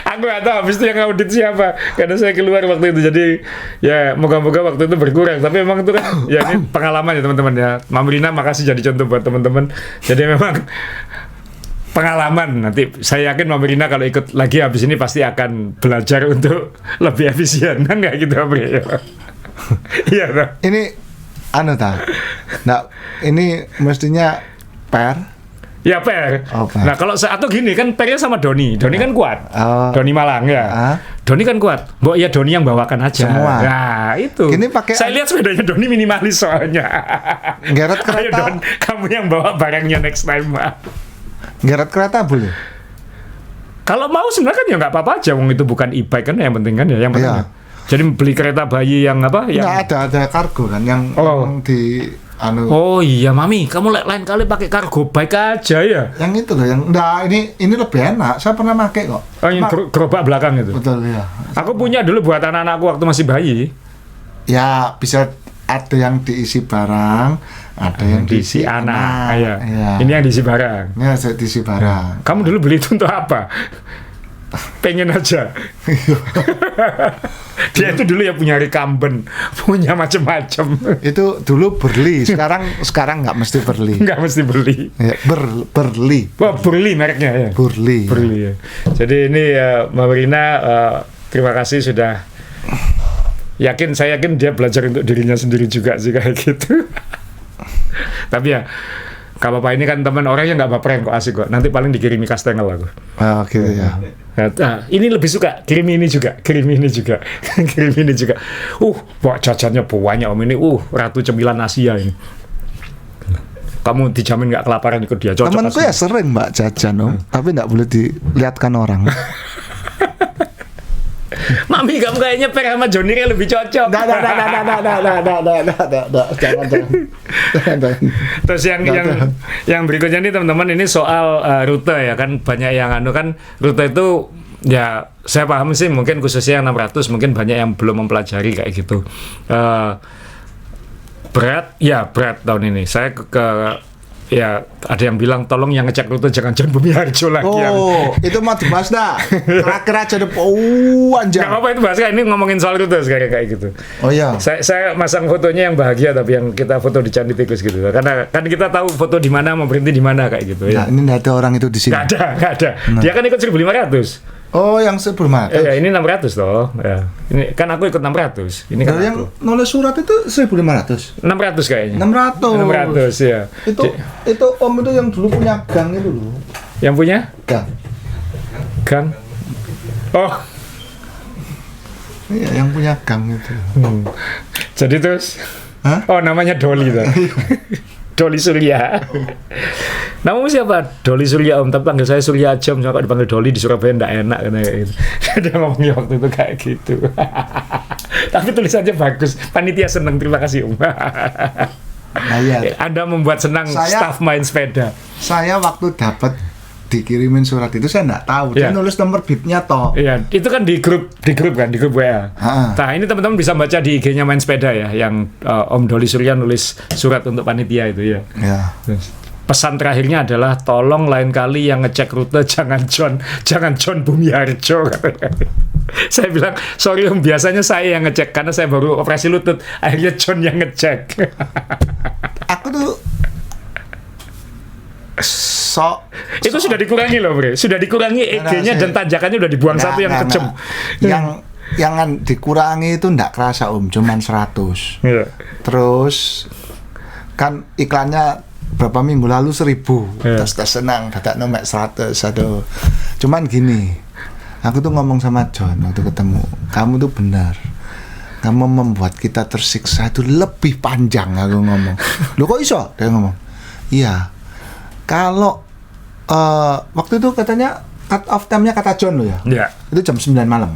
Aku nggak tahu habis itu yang audit siapa, karena saya keluar waktu itu. Jadi ya moga-moga waktu itu berkurang. Tapi memang itu kan ya ini pengalaman ya teman-teman ya. Mama Rina makasih jadi contoh buat teman-teman. Jadi memang pengalaman. Nanti saya yakin Mama Rina kalau ikut lagi habis ini pasti akan belajar untuk lebih efisien. Nggak gitu Mama Rina? Iya toh. Ini nah ini mestinya per. Ya per. Nah kalau atau gini kan pernya sama Doni kan kuat. Doni Malang ya. Doni kan kuat. Mbok ya Doni yang bawakan aja. Semua. Nah itu. Saya lihat sepedanya Doni minimalis soalnya. Geret kereta. Ayo Don, kamu yang bawa barangnya next time. Geret kereta boleh. Kalau mau sebenarnya kan ya nggak apa-apa aja. Wong itu bukan e-bike kan yang penting kan ya. Yang penting. Ya. Jadi beli kereta bayi yang apa? Yang ada kargo kan yang di Oh iya Mami, kamu lain kali pakai cargo bike aja ya. Yang itu loh, ini lebih enak. Saya pernah pakai kok. Oh yang gerobak belakang itu. Betul ya. Aku punya dulu buat anak-anakku waktu masih bayi. Ya bisa ada yang diisi barang, ada yang diisi anak. Ya. Ini yang diisi barang. Ya, diisi barang. Kamu dulu beli itu untuk apa? Pengen aja. Dia itu dulu ya punya recumbent, punya macam-macam. Itu dulu Burli, sekarang nggak mesti Burli. Nggak mesti beli. Ya, Burli. Oh, Burli mereknya ya. Burli. Ya. Jadi ini Mbak Rina, terima kasih sudah. Saya yakin dia belajar untuk dirinya sendiri juga sih kayak gitu. Tapi ya. Gak apa-apa, ini kan teman orangnya nggak baperan kok, asik kok. Nanti paling dikirimi kastengel aku. Gitu ya. Nah, ini lebih suka kirim ini juga. Kirim ini juga. Wah jajannya banyak om ini. Ratu cemilan Asia ini. Kamu dijamin nggak kelaparan ikut dia. Temanku ya sering mbak jajan om, tapi nggak boleh dilihatkan orang. Mami kamu kayaknya per sama Johnny kayak lebih cocok. Jangan. Terus yang berikutnya nih teman-teman, ini soal rute ya kan, banyak yang kan rute itu ya saya paham sih, mungkin khususnya yang 600 mungkin banyak yang belum mempelajari kayak gitu. Berat tahun ini saya ke ya ada yang bilang tolong yang ngecek rute jangan John Bumi Harjo lagi. Itu mau dibahas dah. Kira-kira jadi anjir. Nggak apa-apa itu bahas, ini ngomongin soal rute sekarang kayak gitu. Oh iya. Saya masang fotonya yang bahagia, tapi yang kita foto di Candi Tikus gitu. Karena kan kita tahu foto di mana mau berhenti di mana kayak gitu ya. Nah, ini nggak ada orang itu di sini. Nggak ada. Dia kan ikut 1.500. Oh, yang 1.500. Ya, ini 600 toh. Ya. Ini kan aku ikut 600. Ini kan yang nulis surat itu 1.500. 600 kayaknya. 600 ya. Itu Om itu yang dulu punya gang itu loh. Yang punya? Gang. Oh. Iya, yang punya gang itu. Jadi terus? Hah? Oh, namanya Doli tuh. Doli Surya. Namamu siapa? Doli Surya Om, tapi panggil saya Surya aja. Misalnya kalau dipanggil Doli di Surabaya enggak enak kan kayak gitu. Dia ngomongnya waktu itu kayak gitu. Tapi tulisannya bagus. Panitia senang, terima kasih Om. Nah, iya. Anda membuat senang staff main sepeda. Saya waktu dapat dikirimin surat itu saya nggak tahu. Dia nulis nomor bibnya toh. Iya, itu kan di grup WA. Nah, ini teman-teman bisa baca di IG-nya main sepeda ya, yang Om Doli Surya nulis surat untuk panitia itu ya. Iya. Pesan terakhirnya adalah tolong lain kali yang ngecek rute jangan John Bumi Harjo. Saya bilang sorry Om, biasanya saya yang ngecek karena saya baru operasi lutut, akhirnya John yang ngecek. Aku tuh itu sudah dikurangi loh Bre, sudah dikurangi EG-nya dan tanjakannya udah dibuang satu yang kejem. Yang dikurangi itu enggak kerasa Om, cuman 100. Terus kan iklannya berapa minggu lalu 1.000, terus senang dadak nomor 100. Aduh. Cuman gini, aku tuh ngomong sama John waktu ketemu, kamu tuh benar, kamu membuat kita tersiksa itu lebih panjang. Aku ngomong, loh kok iso? Dia ngomong, iya, kalau waktu itu katanya cut off time-nya kata John loh ya, itu jam 9 malam.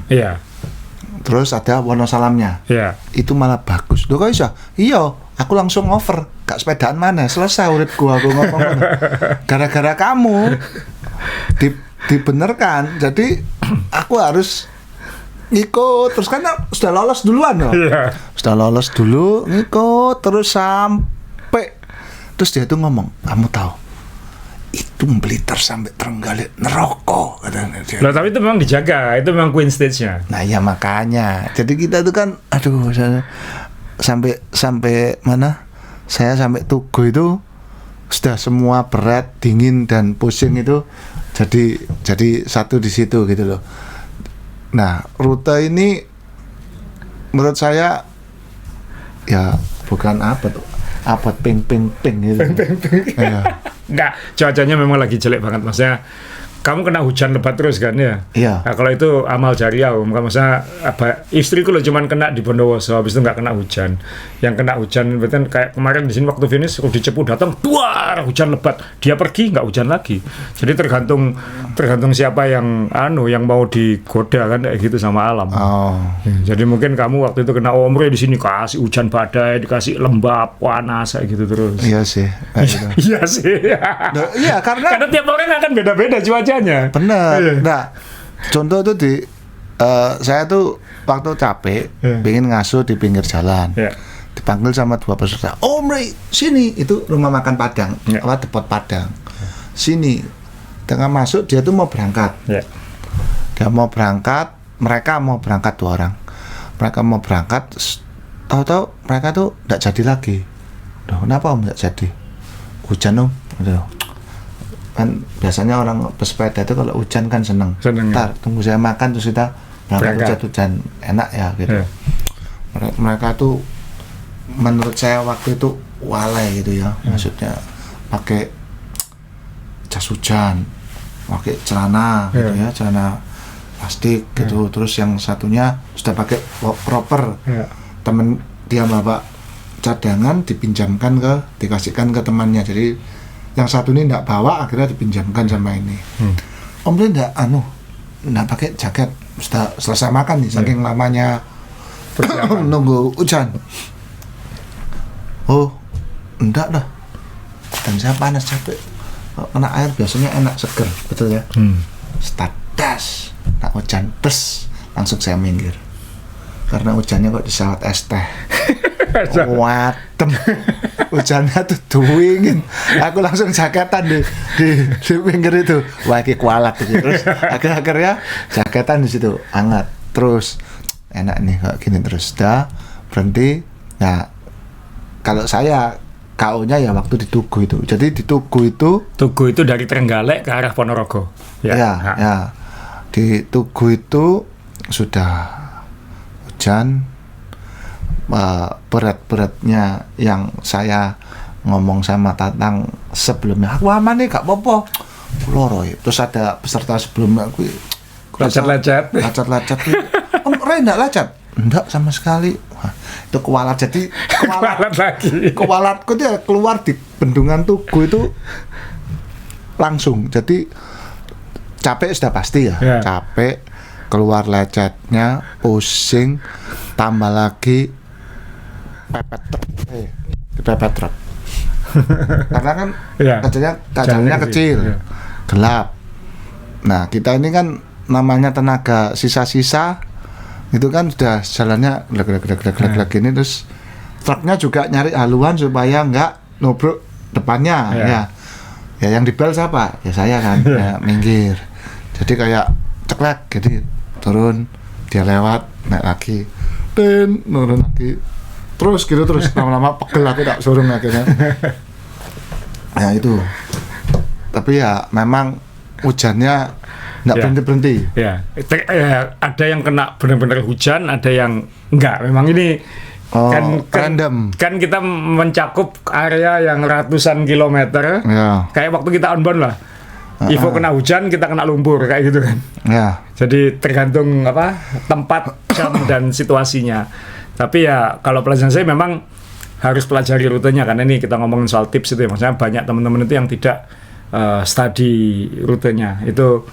Terus ada Wonosalamnya, itu malah bagus. Loh kok iso? Iya, aku langsung over, gak sepedaan mana, selesai uripku. Aku ngomong gara-gara kamu dibenerkan, jadi aku harus ngikut terus karena sudah lolos duluan loh. Sudah lolos dulu, ngikut terus sampai terus dia tuh ngomong, kamu tahu itu Blitar sampai Trenggalek neraka katanya dia. Loh, tapi itu memang dijaga, itu memang Queen Stage-nya. Nah ya makanya, jadi kita tuh kan, aduh, sampai mana? Saya sampai Tugu itu sudah semua berat, dingin dan pusing itu jadi satu di situ gitu loh. Nah rute ini menurut saya ya bukan abad ping gitu. Enggak, cuacanya memang lagi jelek banget, maksudnya kamu kena hujan lebat terus kan ya? Iya. Nah, kalau itu amal jariah Om, maksudnya istriku loh cuman kena di Bondowoso, habis itu nggak kena hujan. Yang kena hujan berarti kayak kemarin di sini waktu finish Rudi Cepu datang, duar hujan lebat, dia pergi nggak hujan lagi. Jadi tergantung siapa yang mau digoda kan kayak gitu sama alam. Ya, jadi mungkin kamu waktu itu kena Omre di sini kasih hujan badai, dikasih lembab, panas kayak gitu terus. Iya sih. Iya sih. Iya karena tiap orang akan beda-beda cuacanya. Bener. Nah, contoh itu saya tuh waktu capek, pengen ngasuh di pinggir jalan. Dipanggil sama dua peserta. Omre, sini, itu rumah makan Padang, Depot Padang. Sini. Tengah masuk dia tuh mau berangkat. Dia mau berangkat, mereka mau berangkat 2 orang. Mereka mau berangkat, tahu-tahu mereka tuh enggak jadi lagi. Loh, kenapa Om enggak jadi? Hujan Om. Gitu. Kan biasanya orang pesepeda itu kalau hujan kan seneng. Ntar tunggu saya makan terus kita berangkat hujan enak ya gitu. Mereka tuh menurut saya waktu itu walai gitu ya, maksudnya pakai jas hujan, pakai celana gitu ya, celana plastik gitu. Terus yang satunya sudah pakai proper. Temen dia bawa cadangan dipinjamkan dikasihkan ke temannya. Jadi yang satu ini enggak bawa, akhirnya dipinjamkan sama ini. Om dia enggak pakai jaket. sudah selesai makan nih, saking lamanya nunggu hujan. Oh, enggak dah. Dan saya panas capek. Kena air biasanya enak seger, betul ya? Start das, nak hujan, terus langsung saya minggir. Karena hujannya kok disawat es teh. Watem. Hujannya tuh dingin. Aku langsung jaketan di pinggir itu. Wah, ini kualat gitu. Terus akhirnya jaketan di situ, hangat. Terus enak nih kayak gini terus dah berhenti. Nah, kalau saya KO-nya ya waktu di Tugu itu. Jadi di Tugu itu dari Trenggalek ke arah Ponorogo. Ya. Di Tugu itu sudah hujan, berat-beratnya yang saya ngomong sama Tatang sebelumnya. Aku aman nih, gak apa-apa. Loro ya. Terus ada peserta sebelumnya aku Lacet-lacet. Om Ray enggak lacet? Enggak sama sekali. Wah, itu kualat. Jadi Kualat lagi. kualatku dia keluar di bendungan Tugu itu langsung. Jadi capek sudah pasti ya. Capek, keluar lecetnya, pusing, tambah lagi pepet truk. Karena kan kacanya kecil, gelap. Nah, kita ini kan namanya tenaga sisa-sisa itu kan sudah jalannya glek gini, terus truknya juga nyari haluan supaya nggak nubruk depannya. Ya yang dibel siapa? Ya saya kan. Ya, minggir. Jadi kayak ceklek, jadi turun, dia lewat, naik lagi, nurun lagi, terus gitu terus lama-lama pegel aku tak suruh akhirnya. Ya itu. Tapi ya memang hujannya nggak berhenti. Ya, ada yang kena benar-benar hujan, ada yang enggak. Memang ini random. Kan kita mencakup area yang ratusan kilometer. Ya. Kayak waktu kita onbound lah. Ivo kena hujan, kita kena lumpur kayak gitu kan. Ya. Jadi tergantung tempat, jam dan situasinya. Tapi ya kalau pelajaran saya memang harus pelajari rutenya, karena ini kita ngomongin soal tips itu ya. Maksudnya banyak teman-teman itu yang tidak study rutenya. Itu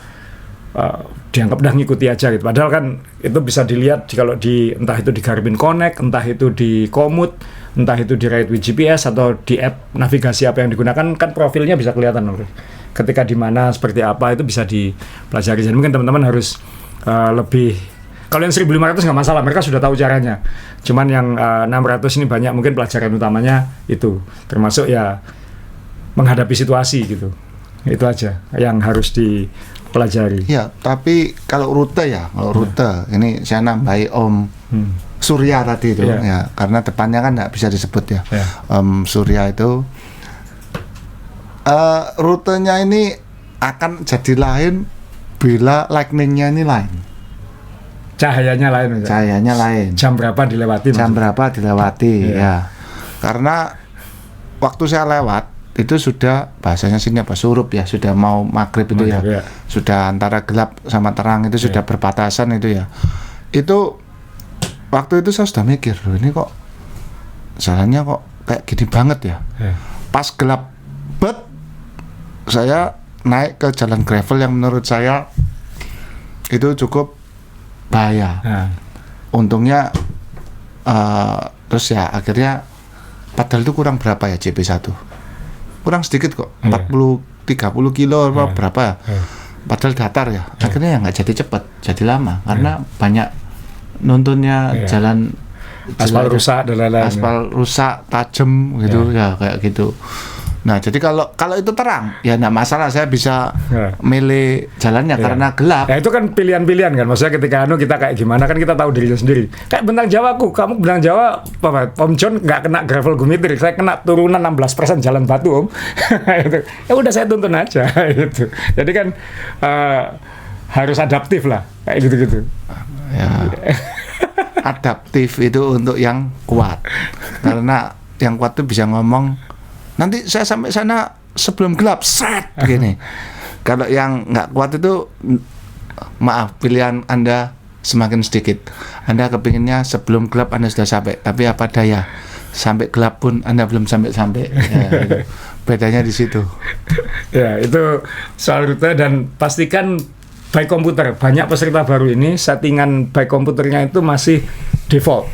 dianggap udah ngikuti aja gitu. Padahal kan itu bisa dilihat kalau entah itu di Garmin Connect, entah itu di Komoot, entah itu di Ride with GPS atau di app navigasi apa yang digunakan, kan profilnya bisa kelihatan loh. Ketika di mana seperti apa itu bisa dipelajari. Jadi mungkin teman-teman harus lebih, kalau yang 1500 nggak masalah, mereka sudah tahu caranya. Cuman yang 600 ini banyak mungkin pelajaran utamanya itu, termasuk ya menghadapi situasi gitu. Itu aja yang harus dipelajari. Ya, tapi kalau rute ini saya nambahi Om Surya tadi itu ya, karena depannya kan nggak bisa disebut ya. Om Surya itu rutenya ini akan jadi lain bila lightning-nya ini lain. Cahayanya lain. Jam berapa dilewati? Ya. Karena waktu saya lewat itu sudah bahasanya sini surup ya, sudah mau maghrib itu ya. Sudah antara gelap sama terang itu sudah berbatasan itu ya. Itu waktu itu saya sudah mikir, ini kok jalannya kok kayak gini banget ya. Pas gelap saya naik ke jalan gravel yang menurut saya itu cukup bahaya. Untungnya terus ya akhirnya padahal itu kurang berapa ya JP1, kurang sedikit kok, 40-30 kilo berapa padahal datar ya. Akhirnya ya nggak jadi cepat, jadi lama karena banyak nuntunnya jalan aspal rusak dan lain-lain. Aspal rusak, tajam gitu ya kayak gitu. Nah, jadi kalau itu terang, ya nggak masalah, saya bisa milih jalannya karena gelap. Ya itu kan pilihan-pilihan kan, maksudnya ketika kita kayak gimana kan kita tahu dirinya sendiri. Kayak Bentang Jawaku, kamu Bentang Jawa, Om John nggak kena gravel gumitir, saya kena turunan 16% jalan batu Om. Ya udah saya tuntun aja gitu. Jadi kan harus adaptif lah, kayak gitu-gitu. Ya, adaptif itu untuk yang kuat, karena yang kuat itu bisa ngomong, nanti saya sampai sana sebelum gelap, set begini. Kalau yang nggak kuat itu, maaf, pilihan Anda semakin sedikit. Anda kepinginnya sebelum gelap Anda sudah sampai, tapi apa daya, sampai gelap pun Anda belum sampai-sampai. Ya, gitu. Bedanya di situ. Ya, itu soal rute, dan pastikan baik komputer, banyak peserta baru ini settingan baik komputernya itu masih default.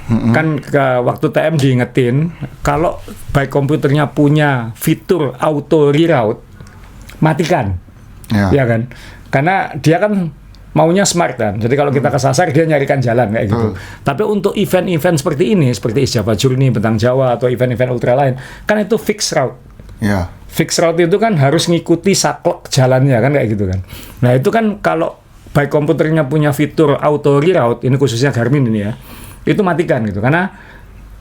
Kan waktu TM diingetin kalau baik komputernya punya fitur auto reroute, matikan. Ya kan? Karena dia kan maunya smart kan. Jadi kalau kita kesasar dia nyarikan jalan kayak gitu. Tapi untuk event-event seperti ini, seperti East Java Journey, Bentang Jawa atau event-event ultra lain, kan itu fixed route. Ya. Fixed route itu kan harus ngikuti saklek jalannya kan kayak gitu kan. Nah itu kan kalau baik komputernya punya fitur auto reroute, ini khususnya Garmin ini ya, itu matikan gitu. Karena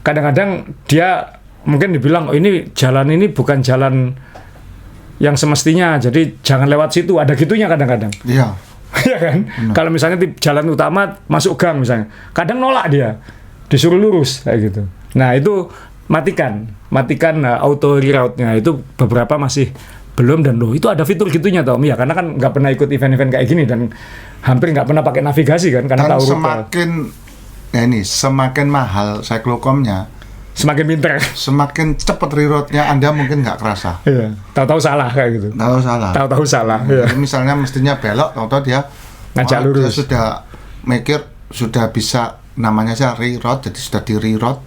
kadang-kadang dia mungkin dibilang, oh ini jalan ini bukan jalan yang semestinya, jadi jangan lewat situ, ada gitunya kadang-kadang. Iya. Ya kan? Kalau misalnya di jalan utama masuk gang misalnya, kadang nolak dia, disuruh lurus kayak gitu. Nah itu matikan auto reroute-nya, itu beberapa masih belum. Dan loh itu ada fitur gitunya toh ya, karena kan nggak pernah ikut event-event kayak gini dan hampir nggak pernah pakai navigasi kan, karena tahu semakin mahal cyclocomnya, semakin pinter, semakin cepat reroute-nya, Anda mungkin nggak kerasa. Iya, tahu-tahu salah kayak gitu. Tahu-tahu salah. Iya. Jadi misalnya mestinya belok, tahu-tahu dia ngajak lurus. Dia sudah mikir, sudah bisa namanya aja reroute, jadi sudah di reroute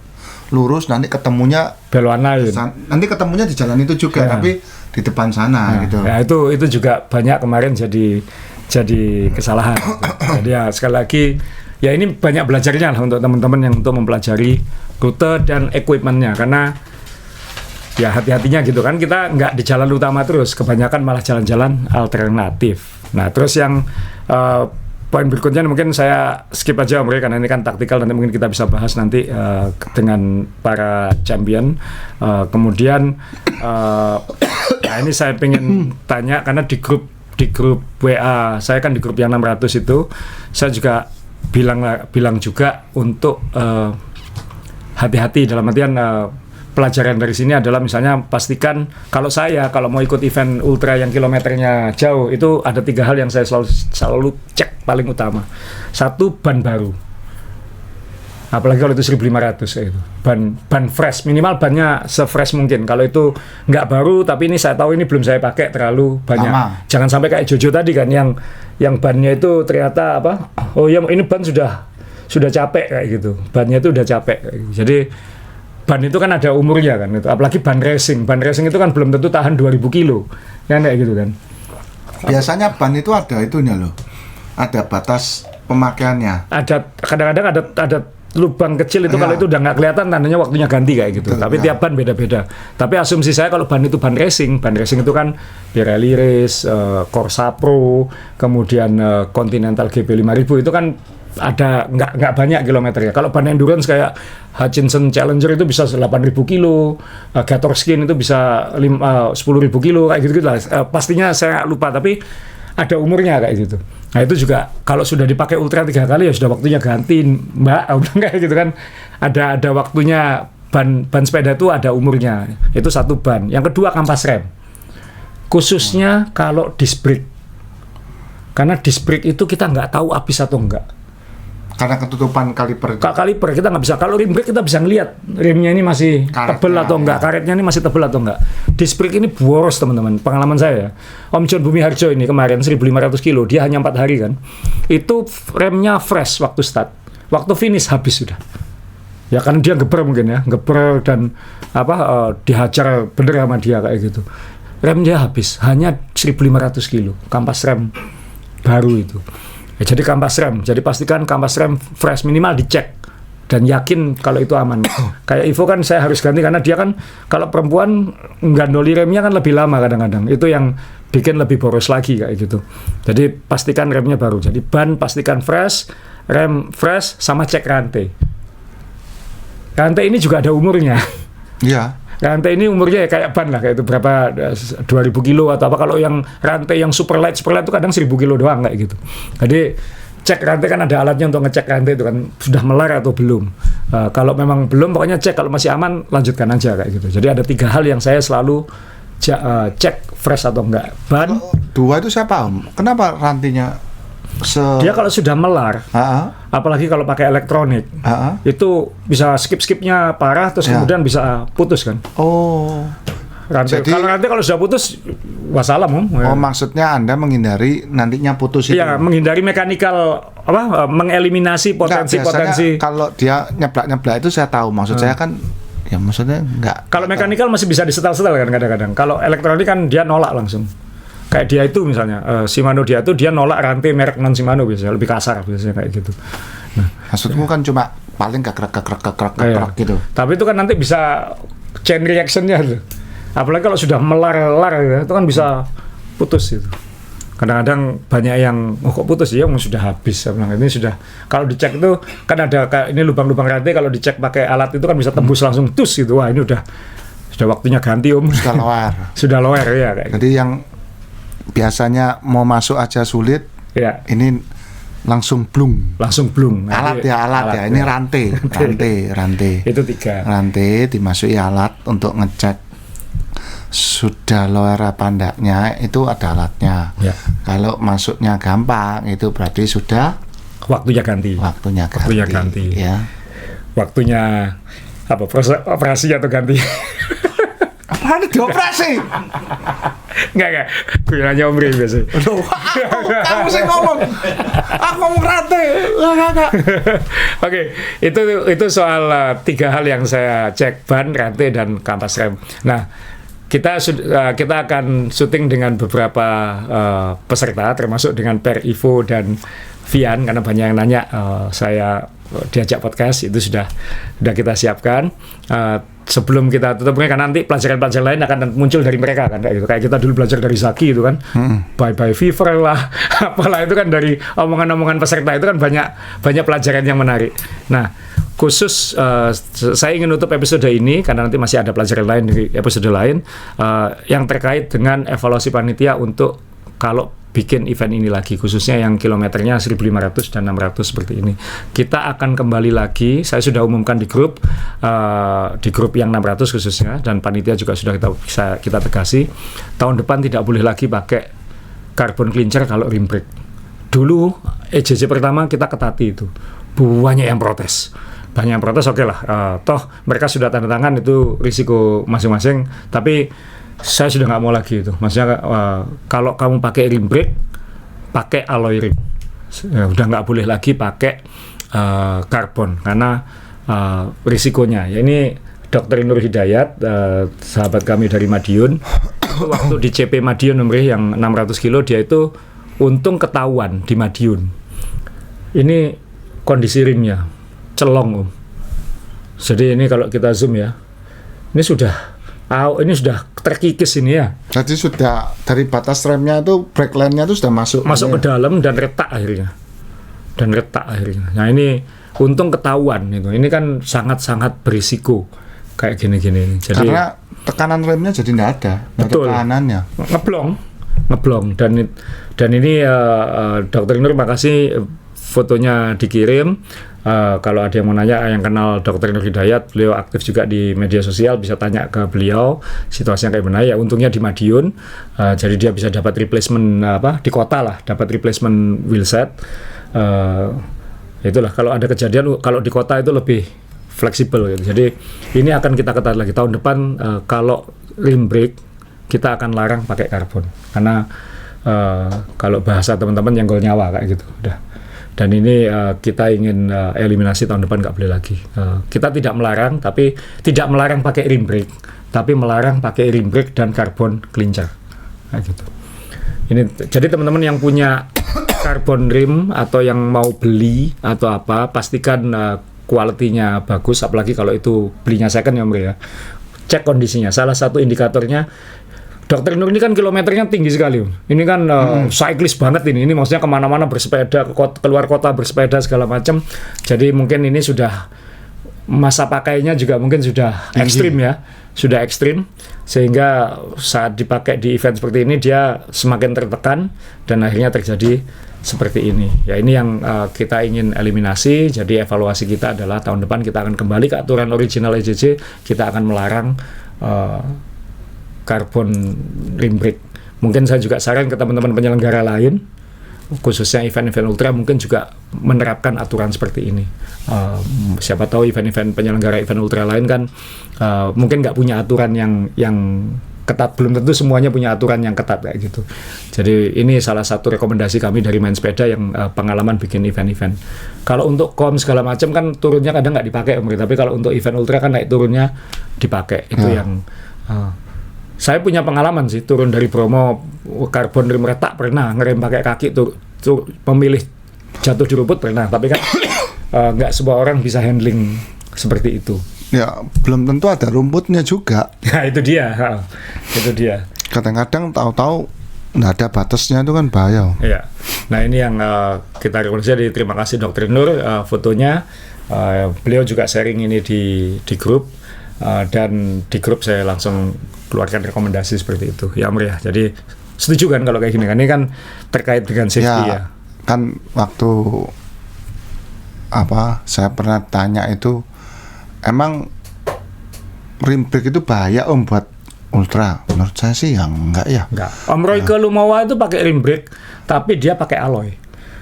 lurus, nanti ketemunya belokan lain. Nanti ketemunya di jalan itu juga, tapi di depan sana gitu. Ya itu juga banyak kemarin jadi kesalahan. Jadi ya sekali lagi ya ini banyak belajarnya lah untuk teman-teman yang untuk mempelajari rute dan equipment-nya, karena ya hati-hatinya gitu kan, kita nggak di jalan utama terus, kebanyakan malah jalan-jalan alternatif. Nah terus yang poin berikutnya mungkin saya skip aja Om Rey, karena ini kan taktikal, nanti mungkin kita bisa bahas nanti dengan para champion. Kemudian nah ini saya pengen tanya, karena di grup WA saya kan di grup yang 600 itu saya juga bilang juga untuk hati-hati, dalam artian pelajaran dari sini adalah misalnya pastikan kalau mau ikut event ultra yang kilometernya jauh, itu ada 3 hal yang saya selalu cek paling utama. 1, ban baru, apalagi kalau itu 1.500 kayak itu, ban fresh, minimal bannya se-fresh mungkin. Kalau itu nggak baru tapi ini saya tahu ini belum saya pakai terlalu banyak, jangan sampai kayak Jojo tadi kan, yang bannya itu ternyata oh ya ini ban sudah capek kayak gitu, bannya itu udah capek kayak gitu. Jadi ban itu kan ada umurnya kan, itu apalagi ban racing itu kan belum tentu tahan 2000 kilo kan kayak gitu kan. Biasanya ban itu ada itunya loh, ada batas pemakaiannya, kadang-kadang ada lubang kecil itu, kalau itu udah nggak kelihatan tandanya waktunya ganti kayak gitu. Tapi tiap ban beda-beda. Tapi asumsi saya kalau ban itu ban racing itu kan Pirelli Race, Corsa Pro, kemudian Continental GP5000 itu kan ada nggak banyak kilometernya. Kalau ban endurance kayak Hutchinson Challenger itu bisa 8.000 kilo, Gator Skin itu bisa 10.000 kilo kayak gitu lah. Pastinya saya lupa, tapi ada umurnya kayak gitu. Nah itu juga kalau sudah dipakai ultra 3 kali ya sudah waktunya ganti Mbak, kayak gitu kan. Ada waktunya, ban sepeda itu ada umurnya. Itu 1 ban. Yang kedua kampas rem, khususnya kalau disc brake, karena disc brake itu kita nggak tahu habis atau enggak. Karena ketutupan kaliper kita nggak bisa. Kalau rim brake kita bisa ngelihat remnya ini masih tebel atau enggak, karetnya ini masih tebel atau enggak. Disc brake ini boros teman-teman, pengalaman saya. Om John Bumi Harjo ini kemarin 1.500 kilo, dia hanya 4 hari kan, itu remnya fresh waktu start, waktu finish habis sudah. Ya kan dia geber mungkin ya, geber dan dihajar bener sama dia kayak gitu. Rem dia habis, hanya 1.500 kilo, kampas rem baru itu. Ya, jadi kampas rem, jadi pastikan kampas rem fresh, minimal dicek dan yakin kalau itu aman. Kayak Ivo kan saya harus ganti karena dia kan kalau perempuan gandoli remnya kan lebih lama kadang-kadang. Itu yang bikin lebih boros lagi kayak gitu. Jadi pastikan remnya baru. Jadi ban pastikan fresh, rem fresh, sama cek rantai. Rantai ini juga ada umurnya. Iya. Rantai ini umurnya ya kayak ban lah, kayak itu berapa 2.000 kilo atau apa. Kalau yang rantai yang super light itu kadang 1.000 kilo doang kayak gitu. Jadi cek rantai kan ada alatnya untuk ngecek rantai itu kan sudah melar atau belum. Kalau memang belum pokoknya cek, kalau masih aman lanjutkan aja kayak gitu. Jadi ada 3 hal yang saya selalu cek fresh atau enggak. Ban 2 itu saya paham. Kenapa rantainya dia kalau sudah melar, apalagi kalau pakai elektronik, itu bisa skip-skipnya parah terus kemudian bisa putus kan. rantai. Jadi, kalau sudah putus, wassalam Om. Oh, maksudnya Anda menghindari nantinya putus itu? Iya, menghindari mekanikal mengeliminasi potensi-potensi. Kalau dia nyeblak itu saya tahu. Maksud saya kan, ya maksudnya enggak. Kalau mekanikal masih bisa disetel-setel kan kadang-kadang. Kalau elektronik kan dia nolak langsung. Kayak dia itu misalnya, Shimano dia nolak rantai merek non Shimano biasanya, lebih kasar biasanya kayak gitu. Nah, maksudmu kan cuma paling kekrek gitu. Tapi itu kan nanti bisa chain reaction-nya tuh. Apalagi kalau sudah melar-lar ya, itu kan bisa putus gitu. Kadang-kadang banyak yang kok putus ya, sudah habis. Saya bilang ini sudah, kalau dicek itu kan ada ini lubang-lubang rantai, kalau dicek pakai alat itu kan bisa tembus langsung tus gitu. Wah, ini sudah waktunya ganti Om. Sudah lower. Sudah lower ya kayak. Jadi yang biasanya mau masuk aja sulit, ya. Ini langsung blung. Alat ya. Ini rantai. Itu 3. Rantai dimasuki alat untuk ngecek sudah lower apa enggaknya, itu ada alatnya. Ya. Kalau masuknya gampang, itu berarti sudah waktunya ganti. Ya. Waktunya apa? Operasi atau ganti? Ada dioperasi? Enggak. Gue nanya Om Ri biasa. Kamu sih ngomong. Aku ngomong rantai. Enggak. Oke, itu soal 3 hal yang saya cek: ban, rantai, dan kampas rem. Nah, kita akan syuting dengan beberapa peserta, termasuk dengan Per Ivo dan Vian, karena banyak yang nanya saya diajak podcast, itu sudah kita siapkan. Sebelum kita tutup mereka, nanti pelajaran-pelajaran lain akan muncul dari mereka kan, kayak kita dulu belajar dari Zaki itu kan, bye fever lah, apalah itu kan, dari omongan-omongan peserta itu kan banyak pelajaran yang menarik. Nah, khusus saya ingin nutup episode ini karena nanti masih ada pelajaran lain di episode lain yang terkait dengan evaluasi panitia untuk kalau bikin event ini lagi, khususnya yang kilometernya 1.500 dan 600 seperti ini. Kita akan kembali lagi, saya sudah umumkan di grup yang 600 khususnya, dan panitia juga sudah kita tegasi, tahun depan tidak boleh lagi pakai carbon clincher kalau rim brake. Dulu EJJ pertama kita ketati itu, banyak yang protes, oke lah, toh mereka sudah tanda tangan, itu risiko masing-masing, tapi saya sudah nggak mau lagi itu. Maksudnya kalau kamu pakai rim brake, pakai alloy rim. Udah nggak boleh lagi pakai karbon karena risikonya. Ya, ini Dr. Nur Hidayat, sahabat kami dari Madiun. Waktu di CP Madiun yang 600 kilo, dia itu untung ketahuan di Madiun. Ini kondisi rimnya celong Om. Jadi ini kalau kita zoom ya, ini sudah terkikis ini ya. Jadi sudah dari batas remnya itu, brake line-nya itu sudah masuk ke dalam dan retak akhirnya. Nah ini untung ketahuan itu. Ini kan sangat-sangat berisiko kayak gini-gini. Jadi karena tekanan remnya jadi tidak ada. Betul. Tekanannya ngeblong dan ini Dr. Nur, makasih fotonya dikirim. Kalau ada yang mau nanya, yang kenal Dr. Nur Hidayat, beliau aktif juga di media sosial, bisa tanya ke beliau situasinya kayak mana. Ya untungnya di Madiun, jadi dia bisa dapat replacement di kota lah, dapat replacement wheelset. Itulah kalau ada kejadian, kalau di kota itu lebih fleksibel gitu. Jadi ini akan kita ketat lagi tahun depan. Kalau rim brake kita akan larang pakai karbon karena kalau bahasa teman-teman nyenggol nyawa kayak gitu udah. Dan ini kita ingin eliminasi tahun depan, nggak boleh lagi. Kita tidak melarang, tapi tidak melarang pakai rim brake, tapi melarang pakai rim brake dan carbon clincher. Nah, gitu. Ini jadi teman-teman yang punya carbon rim atau yang mau beli atau apa, pastikan quality-nya bagus, apalagi kalau itu belinya second ya Om ya. Cek kondisinya. Salah satu indikatornya, Dr. Nur ini kan kilometernya tinggi sekali. Ini kan cyclist banget ini. Ini maksudnya kemana-mana bersepeda, keluar kota bersepeda segala macam. Jadi mungkin ini sudah masa pakainya juga mungkin sudah ekstrim ya. Sudah ekstrim. Sehingga saat dipakai di event seperti ini dia semakin tertekan dan akhirnya terjadi seperti ini. Ya ini yang kita ingin eliminasi. Jadi evaluasi kita adalah tahun depan kita akan kembali ke aturan original EJJ. Kita akan melarang carbon rim brake. Mungkin saya juga saran ke teman-teman penyelenggara lain, khususnya event-event ultra, mungkin juga menerapkan aturan seperti ini. Siapa tahu event-event penyelenggara event ultra lain kan mungkin nggak punya aturan yang ketat, belum tentu semuanya punya aturan yang ketat kayak gitu. Jadi ini salah satu rekomendasi kami dari Main Sepeda yang pengalaman bikin event-event. Kalau untuk kom segala macam kan turunnya kadang nggak dipakai Om, tapi kalau untuk event ultra kan naik turunnya dipakai. Itu yang saya punya pengalaman sih, turun dari Bromo karbon rim retak pernah, ngerem pakai kaki tuh memilih jatuh di rumput pernah, tapi kan nggak semua orang bisa handling seperti itu. Ya, belum tentu ada rumputnya juga. Nah, itu dia. Itu dia. Kadang-kadang tahu-tahu nggak ada batasnya, itu kan bahaya. Iya. Nah, ini yang kita rekomendasi. Jadi terima kasih Dr. Nur fotonya. Beliau juga sharing ini di grup, dan di grup saya langsung keluarkan rekomendasi seperti itu. Ya, Amr ya. Jadi setuju kan kalau kayak gini kan? Ini kan terkait dengan safety ya. Kan waktu saya pernah tanya itu, emang rim brake itu bahaya Om buat ultra? Menurut saya sih yang enggak ya. Enggak. Om Royke Lumawa itu pakai rim brake, tapi dia pakai alloy.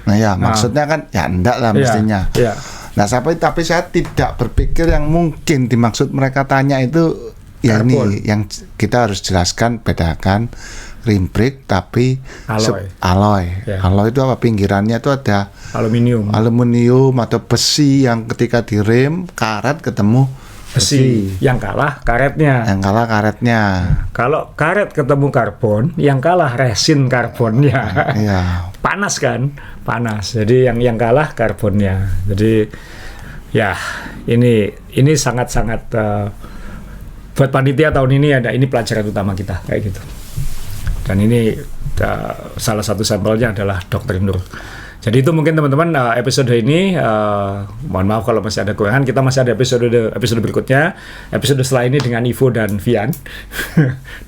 Maksudnya kan ya enggak lah mestinya. Iya. Nah, tapi saya tidak berpikir yang mungkin dimaksud mereka tanya itu ya karbon. Ini yang kita harus jelaskan, bedakan rim brake tapi alloy. Ya. Alloy itu apa? Pinggirannya itu ada aluminium atau besi yang ketika direm karet ketemu besi. Yang kalah karetnya. Kalau karet ketemu karbon, yang kalah resin karbonnya. Iya. Panas kan? Panas. Jadi yang kalah karbonnya. Jadi ya ini sangat-sangat buat panitia tahun ini ini pelajaran utama kita kayak gitu. Dan ini salah satu sampelnya adalah Dr. Nur. Jadi itu mungkin teman-teman episode ini, mohon maaf kalau masih ada kekurangan. Kita masih ada episode berikutnya, episode setelah ini dengan Ivo dan Vian.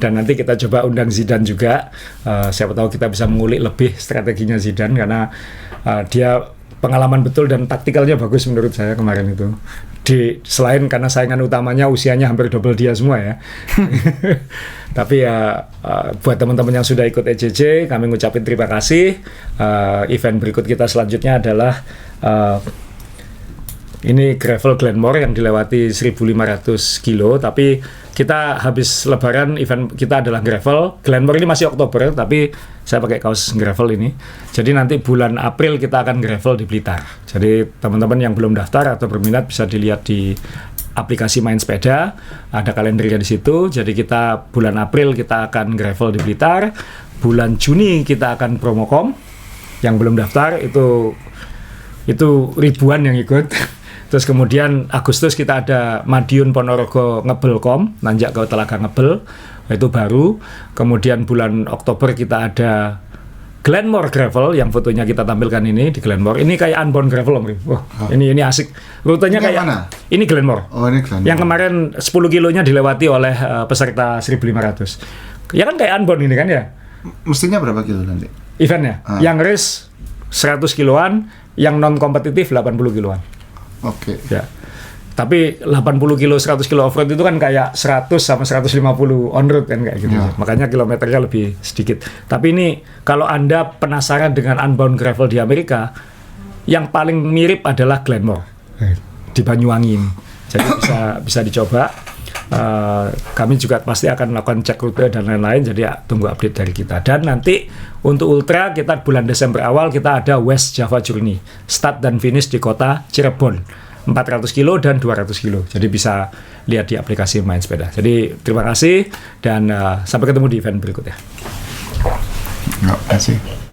Dan nanti kita coba undang Zidane juga. Siapa tahu kita bisa mengulik lebih strateginya Zidane, karena dia pengalaman betul dan taktikalnya bagus menurut saya kemarin itu. Selain karena saingan utamanya usianya hampir double dia semua ya. Tapi ya buat teman-teman yang sudah ikut EJJ, kami ngucapin terima kasih. Event berikut kita selanjutnya adalah ini gravel Glenmore yang dilewati 1.500 kilo, tapi kita habis lebaran event kita adalah gravel. Glenmore ini masih Oktober, tapi saya pakai kaos gravel ini. Jadi nanti bulan April kita akan gravel di Blitar. Jadi teman-teman yang belum daftar atau berminat bisa dilihat di aplikasi Main Sepeda, ada kalendernya di situ. Jadi kita bulan April kita akan gravel di Blitar. Bulan Juni kita akan promokom. Yang belum daftar itu ribuan yang ikut. Terus kemudian Agustus kita ada Madiun Ponorogo Ngebelkom, nanjak ke Telaga Ngebel, itu baru. Kemudian bulan Oktober kita ada Glenmore Gravel yang fotonya kita tampilkan ini di Glenmore. Ini kayak unbound gravel Om. Wah, ini asik. Rutenya ini kayak mana? Ini Glenmore. Oh, ini Glenmore. Yang kemarin 10 kilonya dilewati oleh peserta 1.500. Ya kan kayak unbound ini kan ya? Mestinya berapa kilo nanti? Eventnya? Yang race 100 kiloan, yang non kompetitif 80 kiloan. Oke. Ya. Tapi 80 kilo, 100 kilo off-road itu kan kayak 100 sama 150 on-road kan kayak gitu. Ya. Makanya kilometernya lebih sedikit. Tapi ini kalau Anda penasaran dengan unbound gravel di Amerika, yang paling mirip adalah Glenmore di Banyuwangi ini. Jadi bisa dicoba. Kami juga pasti akan melakukan cek rute dan lain-lain. Jadi tunggu update dari kita. Dan nanti untuk ultra kita bulan Desember awal kita ada West Java Journey. Start dan finish di kota Cirebon. 400 kilo dan 200 kilo. Jadi bisa lihat di aplikasi Main Sepeda. Jadi terima kasih dan sampai ketemu di event berikutnya. Terima kasih.